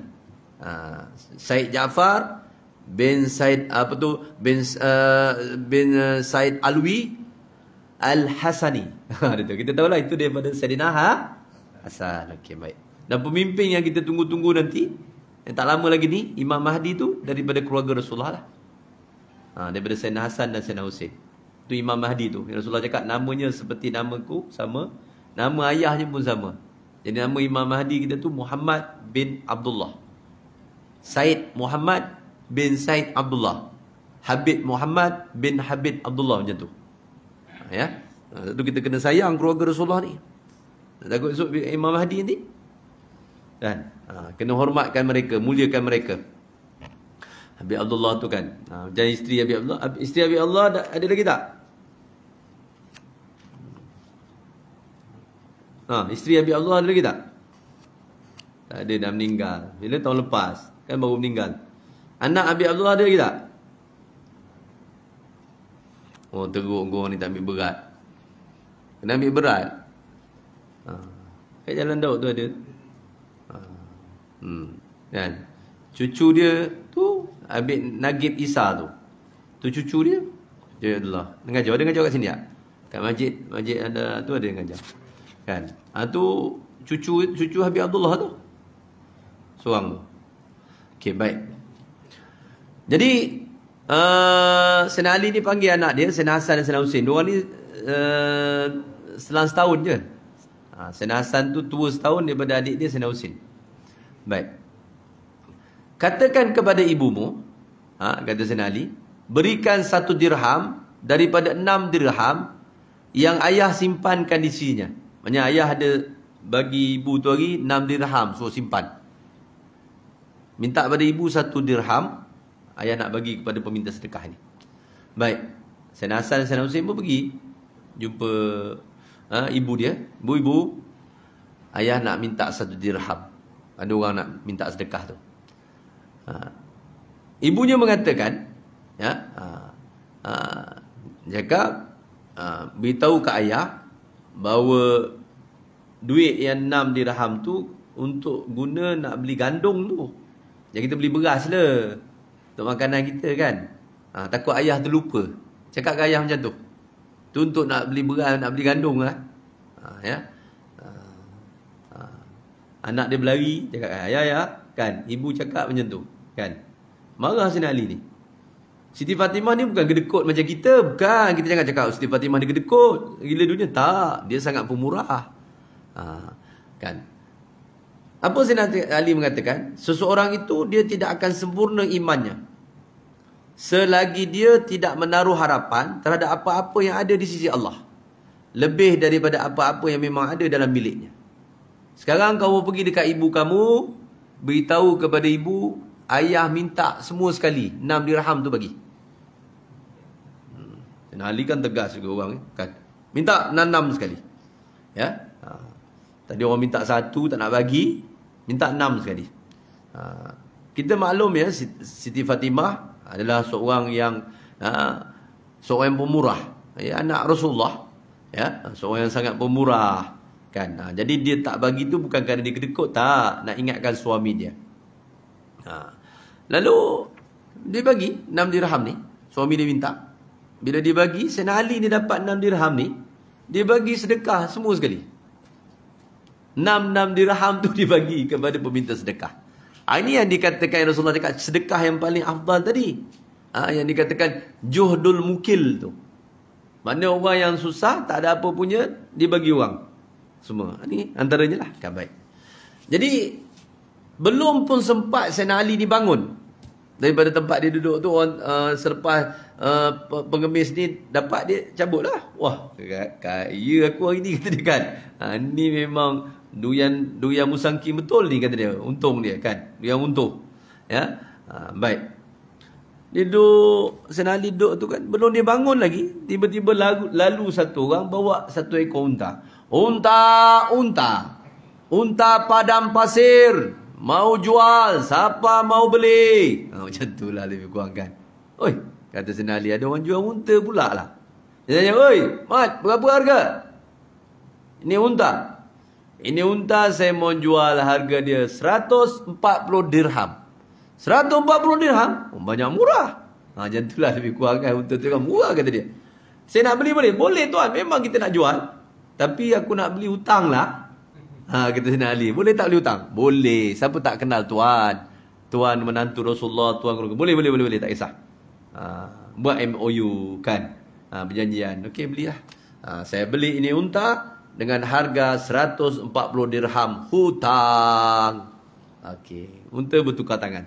Speaker 1: Said Jaafar bin Said bin Said Alwi Al-Hasani. Kita tahulah itu daripada Sayyidina Hasan. Okey, baik. Dan pemimpin yang kita tunggu-tunggu nanti, yang tak lama lagi ni, Imam Mahdi tu daripada keluarga Rasulullah lah. Daripada Sayyidina Hasan dan Sayyidina Husin. Itu Imam Mahdi tu. Rasulullah cakap namanya seperti namaku, sama. Nama ayahnya pun sama. Jadi nama Imam Mahdi kita tu Muhammad bin Abdullah. Said Muhammad bin Said Abdullah. Habib Muhammad bin Habib Abdullah, macam tu. Ya. Itu kita kena sayang keluarga Rasulullah ni. Takut esok Imam Mahdi nanti. Kan? Kena hormatkan mereka, muliakan mereka. Habib Abdullah tu kan. Macam isteri Habib Abdullah. Isteri Habib Allah ada lagi tak? Isteri Habib Allah ada lagi tak? Tak ada, dah meninggal. Bila tahun lepas. Kan baru meninggal. Anak Habib Abdullah ada lagi tak? Oh, teruk kau ni tak ambil berat. Kena ambil berat. Kat Jalan Daud tu ada. Kan? Cucu dia tu Habib Nagib Isa tu. Tu cucu dia. Dia Allah. Dia ngajar kat sini tak? Kat masjid anda tu ada ngajar. Kan? Tu cucu Habib Abdullah tu. Seorang tu. Okey, baik. Jadi Sayyidina Ali ni panggil anak dia Sayyidina Hasan dan Sayyidina Husin. Diorang ni selang setahun je. Sayyidina Hasan tu tua setahun daripada adik dia Sayyidina Husin. Baik. Katakan kepada ibumu, kata Sayyidina Ali, berikan 1 dirham daripada 6 dirham yang ayah simpankan di sininya. Maksudnya ayah ada bagi ibu tu hari 6 dirham, suruh simpan. Minta pada ibu 1 dirham, ayah nak bagi kepada peminta sedekah ni. Baik. Sayyidina Hasan dan Sayyidina Husin pun pergi jumpa ibu dia. Ibu, ayah nak minta 1 dirham. Ada orang nak minta sedekah tu. Ibunya mengatakan, cakap, beritahu ke ayah bahawa duit yang 6 dirham tu untuk guna nak beli gandum tu. Jadi kita beli beras lah untuk makanan kita kan. Takut ayah terlupa. Cakap ke ayah macam tu. Tu untuk nak beli beras, nak beli gandum lah. Anak dia berlari, cakap, ayah, kan, ibu cakap macam tu, kan. Marah Sayyidina Ali ni. Siti Fatimah ni bukan gedekut macam kita, bukan. Kita jangan cakap Siti Fatimah ni gedekut, gila dunia, tak. Dia sangat pemurah. Kan. Apa Sayyidina Ali mengatakan? Seseorang itu dia tidak akan sempurna imannya
Speaker 2: selagi dia tidak menaruh harapan terhadap apa-apa yang ada di sisi Allah, lebih daripada apa-apa yang memang ada dalam miliknya. Sekarang kamu pergi dekat ibu kamu, beritahu kepada ibu, ayah minta semua sekali 6 dirham tu bagi. Ali kan tegas juga orang kan. Minta 6 sekali. Ya. Tadi orang minta 1 tak nak bagi, minta 6 sekali. Kita maklum ya, Siti Fatimah adalah seorang yang pemurah, ya, anak Rasulullah, ya, seorang yang sangat pemurah kan. Jadi dia tak bagi tu bukan kerana dia kedekut, tak, nak ingatkan suami dia. Lalu dia bagi 6 dirham ni, suami dia minta. Bila dia bagi, Sayyidina Ali ni dapat 6 dirham ni, dia bagi sedekah semua sekali. 6 dirham tu dibagi kepada peminta sedekah. Ini yang dikatakan Rasulullah cakap sedekah yang paling afdal tadi. Yang dikatakan juhdul mukil tu. Maknanya orang yang susah, tak ada apa punya, dia bagi orang. Semua. Ini antaranya lah. Kan, baik. Jadi, belum pun sempat Sayyidina Ali dibangun. Daripada tempat dia duduk tu, orang selepas pengemis ni dapat, dia cabut lah. Wah, kaya aku hari ni, kata dia kan. Ni memang Duyan Musangki betul ni, kata dia. Untung dia kan. Dia untung. Ya. Baik. Dia duduk, Sayyidina Ali duduk tu kan. Belum dia bangun lagi, tiba-tiba lalu satu orang bawa satu ekor unta. Unta padang pasir. Mau jual, siapa mau beli? Macam tu lah lebih kurang kan. Oi, kata Sayyidina Ali, ada orang jual unta pula lah. Dia tanya, oi, Mat, berapa harga? Ini unta saya mau jual, harga dia 140 dirham. 140 dirham? Banyak murah. Macam tu lah lebih kurang kan. Unta tu kan murah, kata dia. Saya nak beli boleh? Boleh tuan, memang kita nak jual. Tapi aku nak beli hutang lah. Kata Sayyidina Ali, boleh tak beli hutang? Boleh. Siapa tak kenal tuan? Tuan menantu Rasulullah, tuan boleh, tak kisah. Buat MOU kan. Perjanjian. Okey, belilah. Saya beli ini unta dengan harga 140 dirham hutang. Okey, unta bertukar tangan.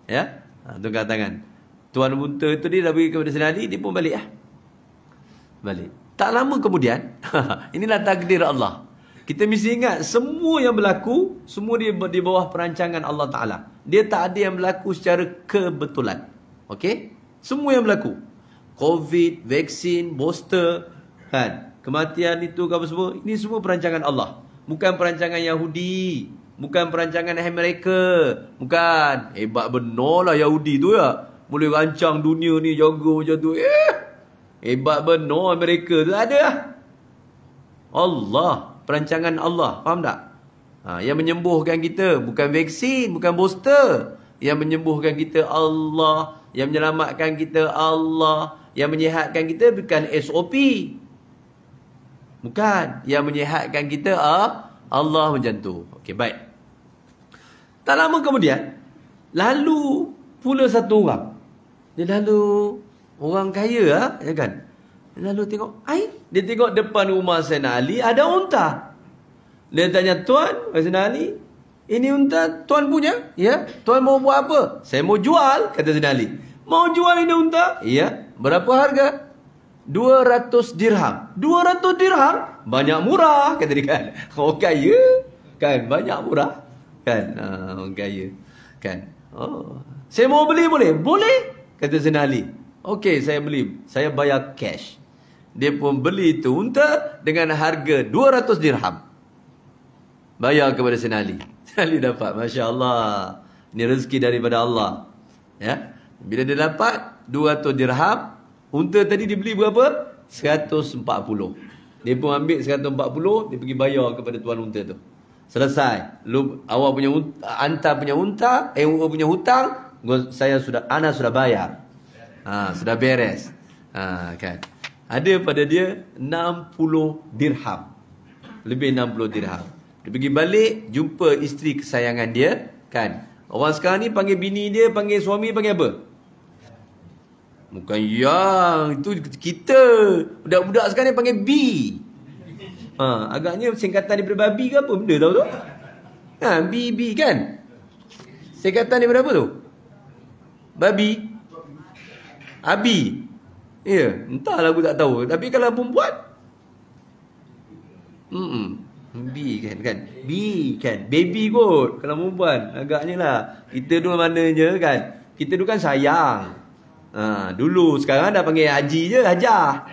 Speaker 2: Ya? Tukar tangan. Tuan unta itu dia dah bagi kepada Sayyidina Ali, dia pun balik lah. Balik. Tak lama kemudian, inilah takdir Allah. Kita mesti ingat, semua yang berlaku, semua dia di bawah perancangan Allah Ta'ala. Dia tak ada yang berlaku secara kebetulan. Okey? Semua yang berlaku. COVID, vaksin, booster, kan? Kematian itu, apa semua. Ini semua perancangan Allah. Bukan perancangan Yahudi. Bukan perancangan Amerika. Bukan. Hebat benar lah Yahudi tu ya. Boleh rancang dunia ni, jaga macam tu. Hebat benar Amerika tu. Ada lah. Allah. Perancangan Allah. Faham tak? Yang menyembuhkan kita bukan vaksin, bukan booster. Yang menyembuhkan kita Allah. Yang menyelamatkan kita Allah. Yang menyihatkan kita bukan SOP. Bukan. Yang menyihatkan kita Allah macam tu. Okey, baik. Tak lama kemudian, lalu pula satu orang. Dia lalu orang kaya ya kan? Lalu tengok, dia tengok depan rumah Sayyidina Ali ada unta. Dia tanya, tuan, Sayyidina Ali, ini unta tuan punya? Ya. Tuan mau buat apa? Saya mau jual, kata Sayyidina Ali. Mau jual ini unta? Ya. Berapa harga? 200 dirham. 200 dirham? Banyak murah, kata dia kan. Orang kaya, kan? Banyak murah. Kan? Orang kaya. Kan? Saya mau beli boleh? Boleh, kata Sayyidina Ali. Okey, saya beli. Saya bayar cash. Dia pun beli itu unta dengan harga 200 dirham. Bayar kepada Sayyidina Ali. Sayyidina Ali dapat. Masya Allah. Ini rezeki daripada Allah. Ya. Bila dia dapat 200 dirham, unta tadi dibeli berapa? 140. Dia pun ambil 140, dia pergi bayar kepada tuan unta tu. Selesai. Awak punya anta punya unta, punya hutang, ana sudah bayar. Sudah beres. Kan. Ada pada dia 60 dirham. Lebih 60 dirham. Dia pergi balik, jumpa isteri kesayangan dia, kan. Orang sekarang ni panggil bini dia, panggil suami, panggil apa? Bukan yang, itu kita. Budak-budak sekarang ni panggil B. Agaknya singkatan daripada babi ke apa benda tahu tu? BB kan? Singkatan daripada apa tu? Babi. Abi. Ya, entahlah aku tak tahu. Tapi kalau perempuan B kan. B kan. Baby kot. Kalau perempuan agaknya lah. Kita dulu mananya kan. Kita dulu kan sayang. Dulu sekarang dah panggil Haji je, Hajah.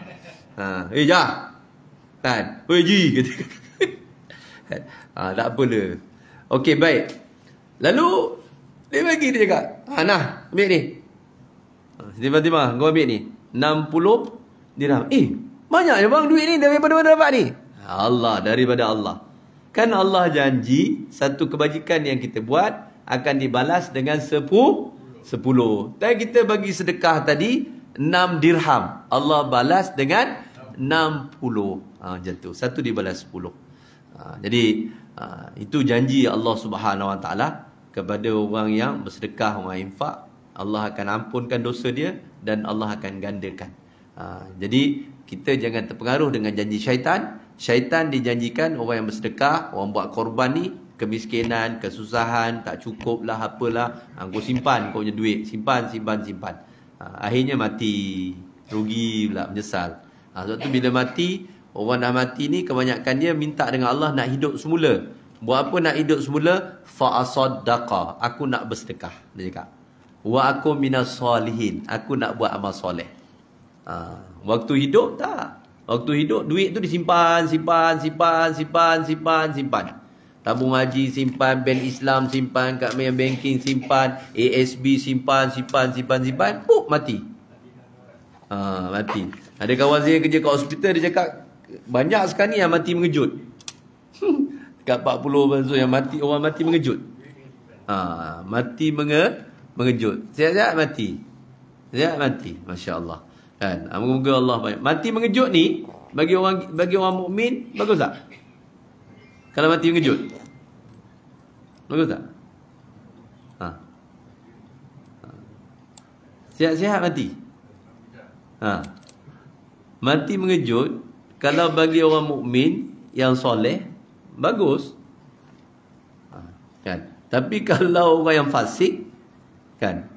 Speaker 2: Jah. Kan. Ji kata. Tak apalah. Okey, baik. Lalu dia bagi, dia cakap, nah, ambil ni. Siti Fatimah, kau ambil ni. 60 dirham. Banyak je bang duit ni, daripada mana dapat ni? Allah, daripada Allah. Kan Allah janji satu kebajikan yang kita buat akan dibalas dengan 10. Dan kita bagi sedekah tadi 6 dirham. Allah balas dengan 60. Macam tu. Satu dibalas 10. Jadi itu janji Allah Subhanahu Wa Taala kepada orang yang bersedekah, orang infak. Allah akan ampunkan dosa dia dan Allah akan gandakan. Jadi kita jangan terpengaruh dengan janji syaitan. Syaitan dijanjikan orang yang bersedekah, orang buat korban ni, kemiskinan, kesusahan, tak cukup lah, apalah. Kau simpan kau punya duit. Simpan. Akhirnya mati. Rugi pula, menyesal. Sebab tu bila mati, orang dah mati ni kebanyakan dia minta dengan Allah nak hidup semula. Buat apa nak hidup semula? Fa'asaddaqa. Aku nak bersedekah. Dia cakap. Wa aku minas solihin. Aku nak buat amal soleh. Waktu hidup tak. Waktu hidup duit tu disimpan. Tabung haji simpan, bank Islam simpan, kat main banking simpan, ASB simpan. Mati. Mati. Ada kawan saya kerja kat hospital, dia cakap banyak sekarang ni yang mati mengejut. Dekat 40 bangsa yang mati, orang mati mengejut. Mati mengejut. Siap-siap mati. Masya-Allah. Kan? Moga-moga Allah baik. Mati mengejut ni bagi orang mukmin bagus tak? Kalau mati mengejut. Bagus tak? Siap-siap mati. Mati mengejut kalau bagi orang mukmin yang soleh bagus. Kan? Tapi kalau orang yang fasik kan,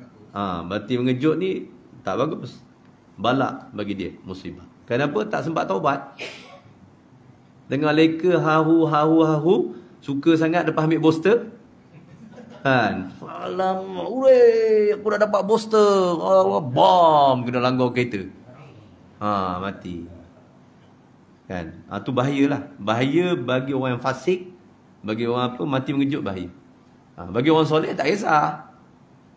Speaker 2: mati mengejut ni tak bagus. Balak bagi dia, musibah. Kenapa? Tak sempat taubat. Dengar leka hahu, suka sangat lepas ambil booster. Kan? Alamak, aku dah dapat booster. Bom, kena langgar kereta. Mati. Kan? Tu bahayalah. Bahaya bagi orang yang fasik, bagi orang apa, mati mengejut bahaya. Bagi orang soleh tak kisah.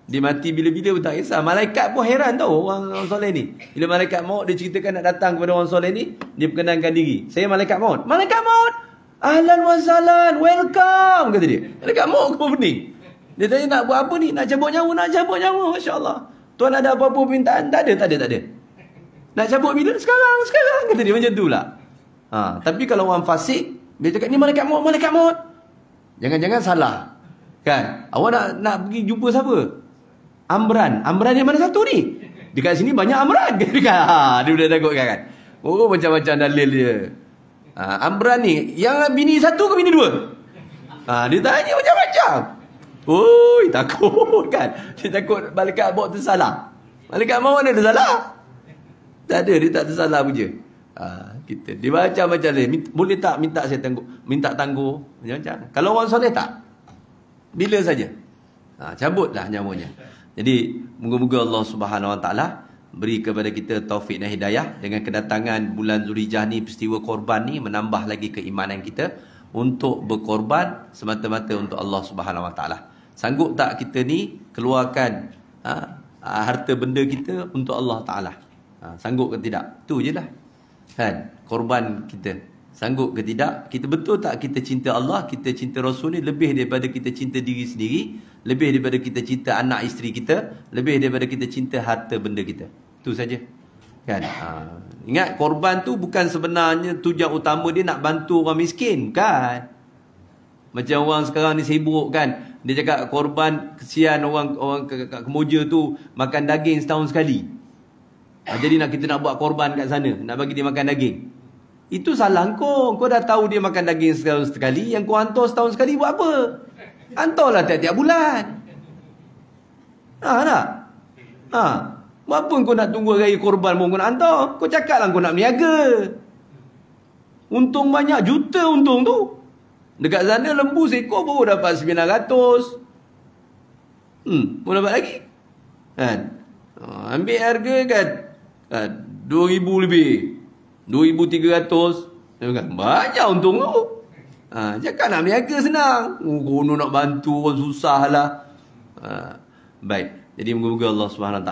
Speaker 2: Dia mati bila-bila pun tak kisah. Malaikat pun heran tau orang soleh ni. Bila malaikat maut dia ceritakan nak datang kepada orang soleh ni, dia perkenalkan diri. Saya malaikat maut. Malaikat maut. Ahlan wa sahlan, welcome kata dia. Malaikat maut kau pening. Dia tanya nak buat apa ni? Nak cabut nyawa, masya-Allah. Tuan ada apa-apa permintaan? Tak ada. Nak cabut bila? Sekarang kata dia macam tu lah. Tapi kalau orang fasik, dia cakap ni malaikat maut. Jangan-jangan salah. Kan? Awak nak pergi jumpa siapa? Amran yang mana satu ni? Dekat sini banyak Amran. Dia dah takutkan kan. Macam-macam dalil dia. Amran ni, yang bini satu ke bini dua? Dia tanya macam-macam. Takut kan. Dia takut malaikat maut tersalah. Malaikat maut mana tersalah? Tak ada, dia tak tersalah pun je. Dia macam-macam dia. Boleh tak minta saya minta tangguh? Macam-macam. Kalau orang soleh tak? Bila saja. Cabutlah nyawanya. Jadi moga-moga Allah Subhanahu Wa Taala beri kepada kita taufik dan hidayah. Dengan kedatangan bulan Zulhijjah ni, peristiwa korban ni menambah lagi keimanan kita untuk berkorban semata-mata untuk Allah Subhanahu Wa Taala. Sanggup tak kita ni keluarkan harta benda kita untuk Allah Taala? Sanggup ke tidak? Tu je lah. Kan? Korban kita. Sanggup ke tidak? Kita betul tak kita cinta Allah, kita cinta Rasul ni lebih daripada kita cinta diri sendiri, lebih daripada kita cinta anak isteri kita, lebih daripada kita cinta harta benda kita. Itu saja. Kan? Ingat korban tu bukan sebenarnya tujuan utama dia nak bantu orang miskin, kan? Macam orang sekarang ni sibuk kan. Dia cakap korban kesian orang kat Kemboja tu makan daging setahun sekali. Jadi kita nak buat korban kat sana, nak bagi dia makan daging. Itu salah kau. Kau dah tahu dia makan daging setahun sekali, yang kau hantar setahun sekali buat apa? Hantarlah tiap-tiap bulan. Tak? Apa kau nak tunggu raya korban pun kau nak hantar? Kau cakap lah kau nak berniaga. Untung banyak juta untung tu. Dekat sana lembu seekor baru dapat 900. Mau dapat lagi? Kan? Ambil harga kan 2,000 lebih. 2,300. Kan? Banyak untung tu. Cakap nak berniaga senang. Kono nak bantu orang susah lah. Baik. Jadi moga-moga Allah SWT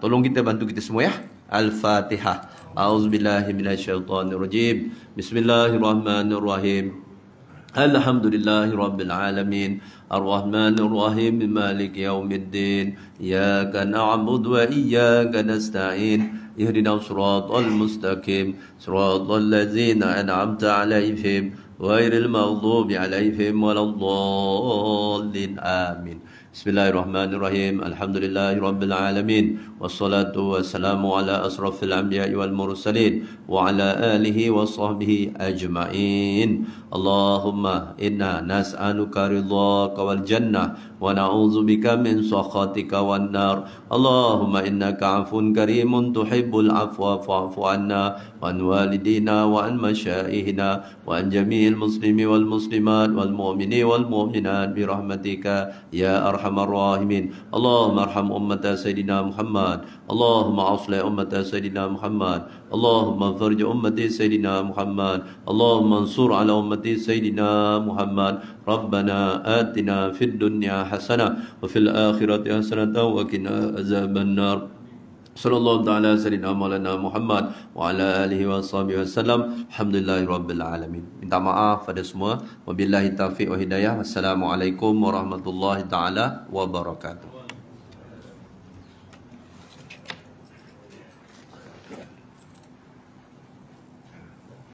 Speaker 2: tolong kita, bantu kita semua ya. Al-Fatihah. A'udzubillahi minasyaitonirrajim. Bismillahirrahmanirrahim. Alhamdulillahi rabbil alamin. Ar-Rahmanir Rahim. Maliki yaumiddin. Iyyaka na'budu wa iyyaka nasta'in. Ihdinas siratal mustaqim. Siratal ladzina an'amta 'alaihim ghairil maghdubi 'alaihim waladdallin. Amin. Bismillahirrahmanirrahim. Alhamdulillahi rabbil alamin. Wassalatu wassalamu ala asrafil anbiya'i wal mursalin wa ala alihi wa sahbihi ajma'in. Allahumma inna nas'aluka ridhaka wal jannah wa na'udzubika min sakhatika wan nar. Allahumma innaka 'afun karimun tuhibbul 'afwa fa'fu 'anna wa an walidina wa an masyayikhina wa an jami'il muslimi wal muslimat wal mu'mini wal mu'minat bi rahmatika ya arhamar rahimin. Allahumma arham ummata sayyidina Muhammad. Allahumma aslih ummata sayyidina Muhammad. Allahumma farj ummati sayyidina Muhammad. Allahumma ansur ala ummati sayyidina Muhammad. Rabbana atina fid dunya hasanah wa fil akhirati hasanah wa qina azaban nar. Sallallahu ta'ala sayyidina maulana Muhammad wa ala alihi wa sahbihi wasallam. Alhamdulillahi rabbil alamin. Minta maaf pada semua. Wabillahi taufiq wa hidayah. Assalamualaikum warahmatullahi taala wabarakatuh.